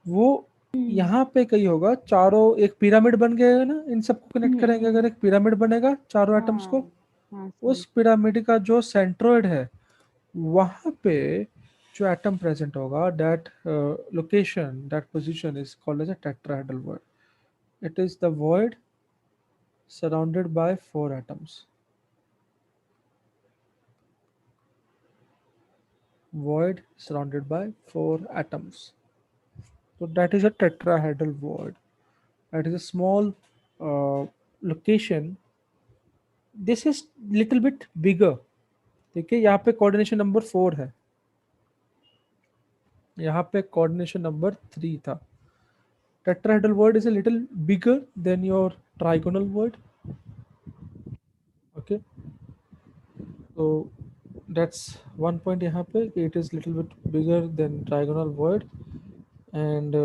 वो यहाँ पे कहीं होगा, चारों एक पिरामिड बन गए ना, इन सबको कनेक्ट करेंगे अगर एक पिरामिड बनेगा चारों एटम्स को, उस पिरामिड का जो सेंट्रोइड है वहां पे जो एटम प्रेजेंट होगा, that location, that position is called as a tetrahedral void। It is the void surrounded by 4 atoms। void surrounded by 4 atoms। So that is a tetrahedral void। That is a small location। This is little bit bigger। ठीक है, यहाँ पे coordination number 4 है, यहाँ पे coordination number 3 था। Tetrahedral void is a little bigger than your trigonal void। Okay, so that's one point यहाँ पे, it is little bit bigger than trigonal void। and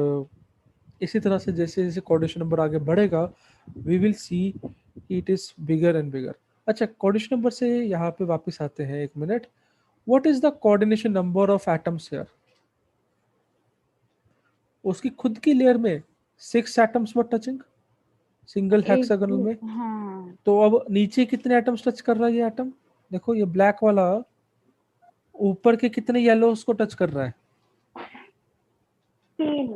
इसी तरह से जैसे जैसे कोऑर्डिनेशन नंबर आगे बढ़ेगा, we will see it is bigger and bigger। अच्छा, कोऑर्डिनेशन नंबर से यहाँ पे वापस आते हैं, एक minute. what is the coordination number of atoms here? उसकी खुद की लेयर में 6 atoms were touching single hexagonal में। हाँ। तो अब नीचे कितने एटम्स टच कर रहा है ये एटम? देखो ये ब्लैक वाला ऊपर के कितने येलो उसको टच कर रहा है? 3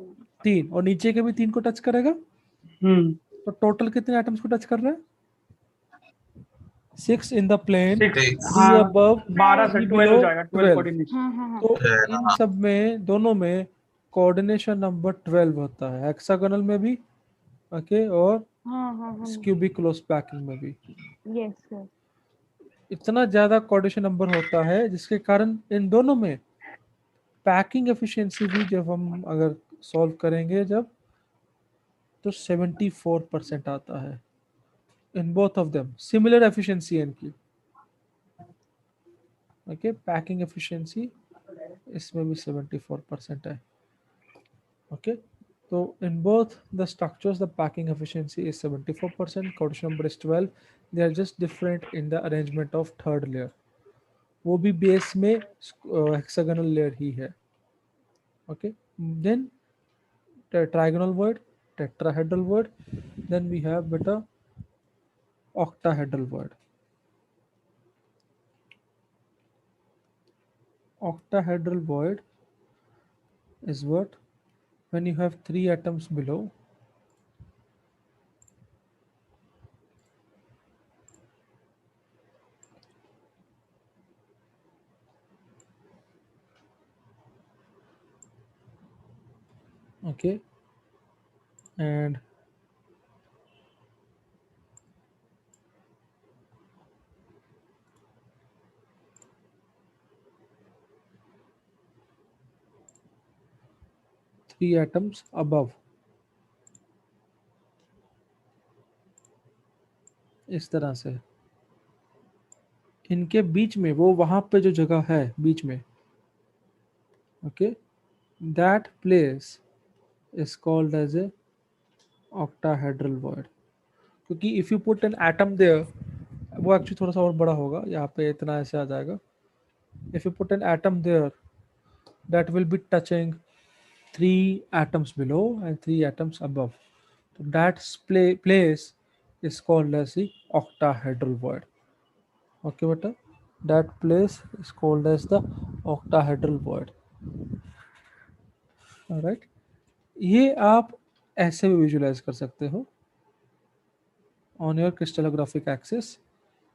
3, और नीचे के भी 3 को टच करेगा, तो टोटल कितने एटम्स को टच कर रहा है? 6 इन द प्लेन, 6, 6 हाँ, above, 12 से 3 12 हो below, जाएगा, 12 12। कोऑर्डिनेशन। हाँ हाँ हाँ तो है इन हाँ। सब में दोनों में कोऑर्डिनेशन नंबर 12 होता है, हेक्सागोनल में भी, ओके, और हाँ हाँ हाँ क्यूबिक क्लोज पैकिंग में भी। Yes sir. इतना ज्यादा कोऑर्डिनेशन नंबर होता है जिसके कारण इन दोनों में पैकिंग एफिशिएंसी भी, जब हम अगर सॉल्व करेंगे जब, तो 74% आता है in both of them, similar efficiency है इनकी, ओके। पैकिंग एफिशिएंसी इसमें भी 74% है, ओके। तो in both the structures the packing efficiency is 74%, coordination number is 12, they are just different in the arrangement of third layer, वो भी base में hexagonal layer ही है, okay। Then trigonal word, tetrahedral word, then we have beta octahedral word. Octahedral word is what, when you have 3 atoms below, okay, and three atoms above, इस तरह से इनके बीच में, वो वहां पे जो जगह है बीच में, okay, that place is called as a octahedral void. क्योंकि if you put an atom there, वो एक्चुअली थोड़ा सा और बड़ा होगा, यहाँ पे इतना ऐसे आ जाएगा। If you put an atom there, that will be touching 3 atoms below and 3 atoms above, so that place is called as the octahedral void, okay beta, that place is called as the octahedral void, alright। ये आप ऐसे भी visualise कर सकते हो on your crystallographic axis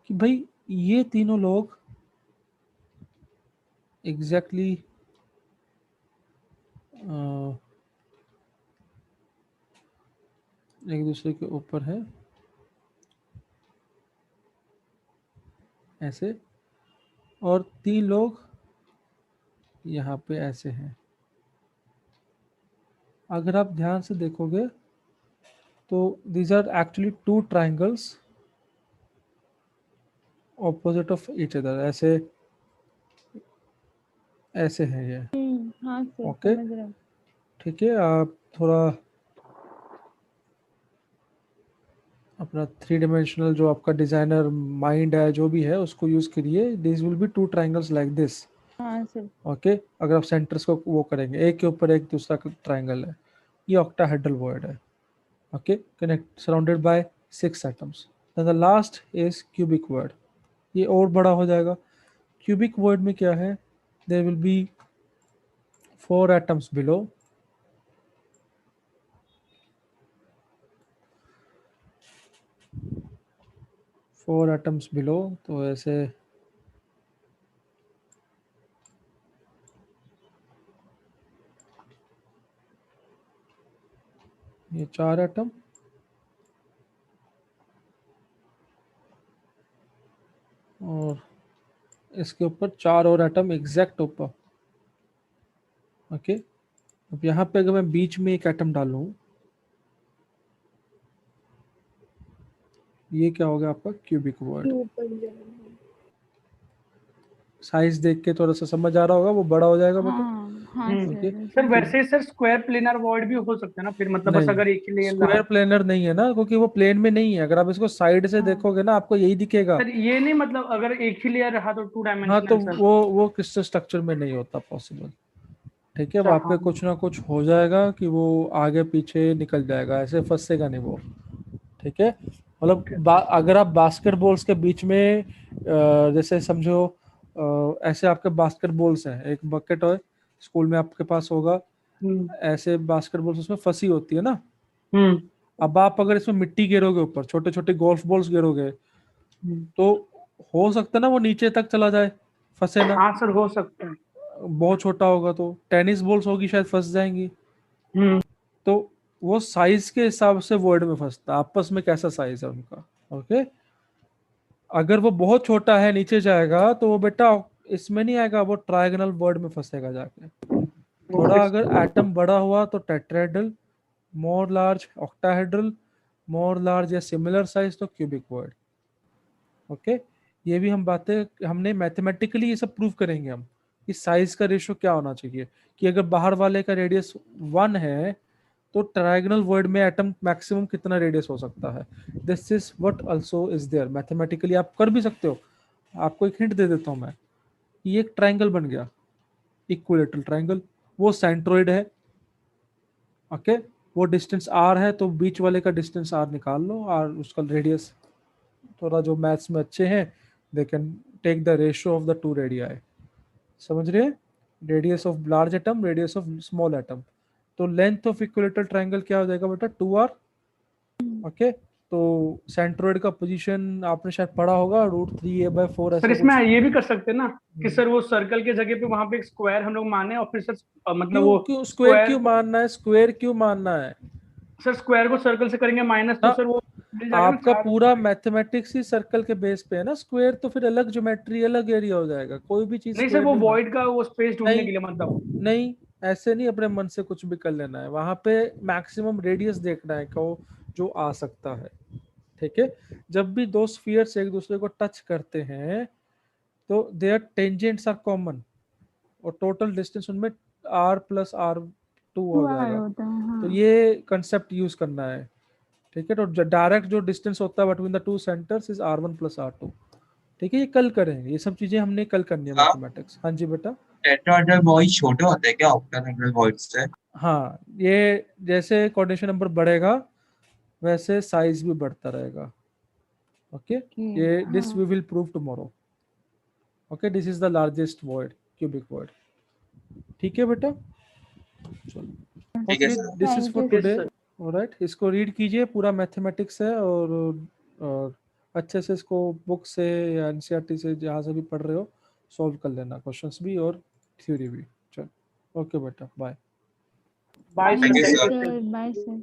कि भाई ये तीनों लोग एग्जैक्टली एक दूसरे के ऊपर है ऐसे, और 3 लोग यहाँ पे ऐसे हैं। अगर आप ध्यान से देखोगे तो these are actually 2 triangles opposite of each other, ऐसे ऐसे हैं ये, हाँ सर ओके, समझ रहा हूँ। ठीक है। आप थोड़ा अपना 3 डायमेंशनल जो आपका डिजाइनर माइंड है जो भी है उसको यूज करिए। This will B 2 triangles like this, हाँ सर। ओके। अगर आप सेंटर्स को वो करेंगे, एक के ऊपर एक दूसरा ट्राइंगल है, ये ऑक्टाहेड्रल वर्ड है, okay. Connect surrounded by 6 atoms. Then the last is cubic void, ये और बड़ा हो जाएगा। क्यूबिक वर्ड में क्या है, there will be 4 atoms below, four atoms below, तो ऐसे ये 4 एटम, और इसके ऊपर 4 और एटम एग्जैक्ट ऊपर, ओके। अब यहाँ पे अगर मैं बीच में एक एटम डालूं, ये क्या होगा आपका क्यूबिक वर्ड। साइज देख के थोड़ा सा समझ आ रहा होगा, वो बड़ा हो जाएगा बेटा, हाँ हाँ ओके। सर। सर वैसे सर स्क्वायर प्लेनर वॉइड भी हो सकता है ना फिर, मतलब बस नहीं, अगर एक ही लेयर स्क्वायर प्लेनर नहीं है ना, क्योंकि वो प्लेन में नहीं है। अगर आप इसको साइड से हाँ। देखोगे ना, आपको यही दिखेगा। सर ये नहीं, मतलब अगर एक ही लेयर रहा तो 2 हाँ, तो डायमेंशनल सर। वो क्रिस्टल स्ट्रक्चर में नहीं होता पॉसिबल, ठीक है। अच्छा, वहाँ पे हाँ। कुछ ना कुछ हो जाएगा कि वो आगे पीछे निकल जाएगा, ऐसे फंसेगा नहीं वो, ठीक है। मतलब अगर आप बास्केटबॉल्स के बीच में जैसे समझो, ऐसे आपके बास्केटबॉल्स हैं, एक बकेट है, स्कूल में आपके पास होगा, ऐसे बास्केटबॉल्स उसमें फंसी होती है ना। हम्म अब आप अगर इसमें मिट्टी गिरोगे ऊपर, छोटे छोटे गोल्फ बॉल्स गिरोगे, तो हो सकता है ना वो नीचे तक चला जाए, फंसे ना। हाँ सर, हो सकता है। बहुत छोटा होगा तो टेनिस बॉल्स होगी शायद फंस जाएंगी। हम्म तो वो साइज के हिसाब से वर्ड में फंसता है, आपस में कैसा साइज है उनका। ओके, अगर वो बहुत छोटा है नीचे जाएगा तो वो बेटा इसमें नहीं आएगा, वो ट्रायगोनल वर्ड में फंसेगा जाके। थोड़ा अगर एटम बड़ा हुआ तो टेट्राहेड्रल, मोर लार्ज ऑक्टाहेड्रल, मोर लार्ज या सिमिलर साइज तो क्यूबिक वर्ड। ओके, ये भी हम बातें हमने मैथमेटिकली ये सब प्रूव करेंगे हम कि साइज का रेशियो क्या होना चाहिए, कि अगर बाहर वाले का रेडियस 1 है तो ट्रायगोनल वर्ड में एटम मैक्सिमम कितना रेडियस हो सकता है। This is what also is there, mathematically आप कर भी सकते हो। आपको एक हिंट दे देता हूं मैं, ये एक ट्रायंगल बन गया, इक्विलेटरल ट्रायंगल, वो सेंट्रोइड है। ओके, वो डिस्टेंस r है तो बीच वाले का डिस्टेंस r निकाल लो, r उसका रेडियस। थोड़ा जो मैथ्स में अच्छे हैं they can take the ratio of the two radii, समझ रहे हैं, radius of large atom, radius of small atom. तो लेंथ ऑफ इक्विलेटरल ट्रायंगल क्या हो जाएगा बेटा, 2r। ओके, तो सेंट्रोइड का पोजीशन आपने शायद पढ़ा होगा, √3a/4 सर ऐसा इसमें कुछ। ये भी कर सकते हैं ना कि सर वो सर्कल के जगह पे वहां पे एक स्क्वायर हम लोग माने और फिर सर मतलब क्यों वो क्यों स्क्वायर क्यों मानना है, स्क्वायर क्यों मानना है? सर स्क्वायर को सर्कल से करेंगे माइनस, तो हाँ, सर वो मिल जाएगा ना आपका 4। पूरा मैथमेटिक्स ही सर्कल के बेस पे है ना, स्क्वायर तो फिर अलग ज्योमेट्री, अलग एरिया हो जाएगा, कोई भी चीज नहीं सर, स्क्वायर वो नहीं मान। वॉइड का वो स्पेस ढूंढने नहीं के लिए मतलब। नहीं, ऐसे नहीं अपने मन से कुछ भी कर लेना है, वहां पे मैक्सिमम रेडियस देखना है को जो आ सकता है। ठीक है, जब भी दो स्फीयर्स एक दूसरे को टच करते हैं तो देयर टेंजेंट्स आर कॉमन, और टोटल डिस्टेंस उनमें r+r2 हो 2r जाएगा। होता है, हाँ। तो ये कंसेप्ट यूज करना है। ठीक है, तो डायरेक्ट जो डिस्टेंस होता है between the two centres is r1+r2। ठीक है, ये कल करेंगे, ये सब चीजें हमने कल करनी है मैथमेटिक्स। हाँ जी बेटा। टेट्राहेड्रल बहुत छोटे होते हैं क्या ऑक्टाहेड्रल वर्ड से? हाँ, ये जैसे कोऑर्डिनेशन नंबर बढ़ेगा वैसे साइज भी बढ़ता रहेगा। ओके, ये this we will prove tomorrow. Okay, this is the largest void, cubic void. ठीक है बेटा, चलो। ठीक है okay, sir. This is for Thank you, today. Sir. Alright, इसको रीड कीजिए, पूरा मैथमेटिक्स है, और अच्छे से इसको बुक से या एनसीईआरटी से जहाँ से भी पढ़ रहे हो सॉल्व कर लेना, क्वेश्चंस भी और थ्योरी भी। चलो, ओके बेटा, bye. Bye Thank you, sir, sir. Thank you. Bye, sir.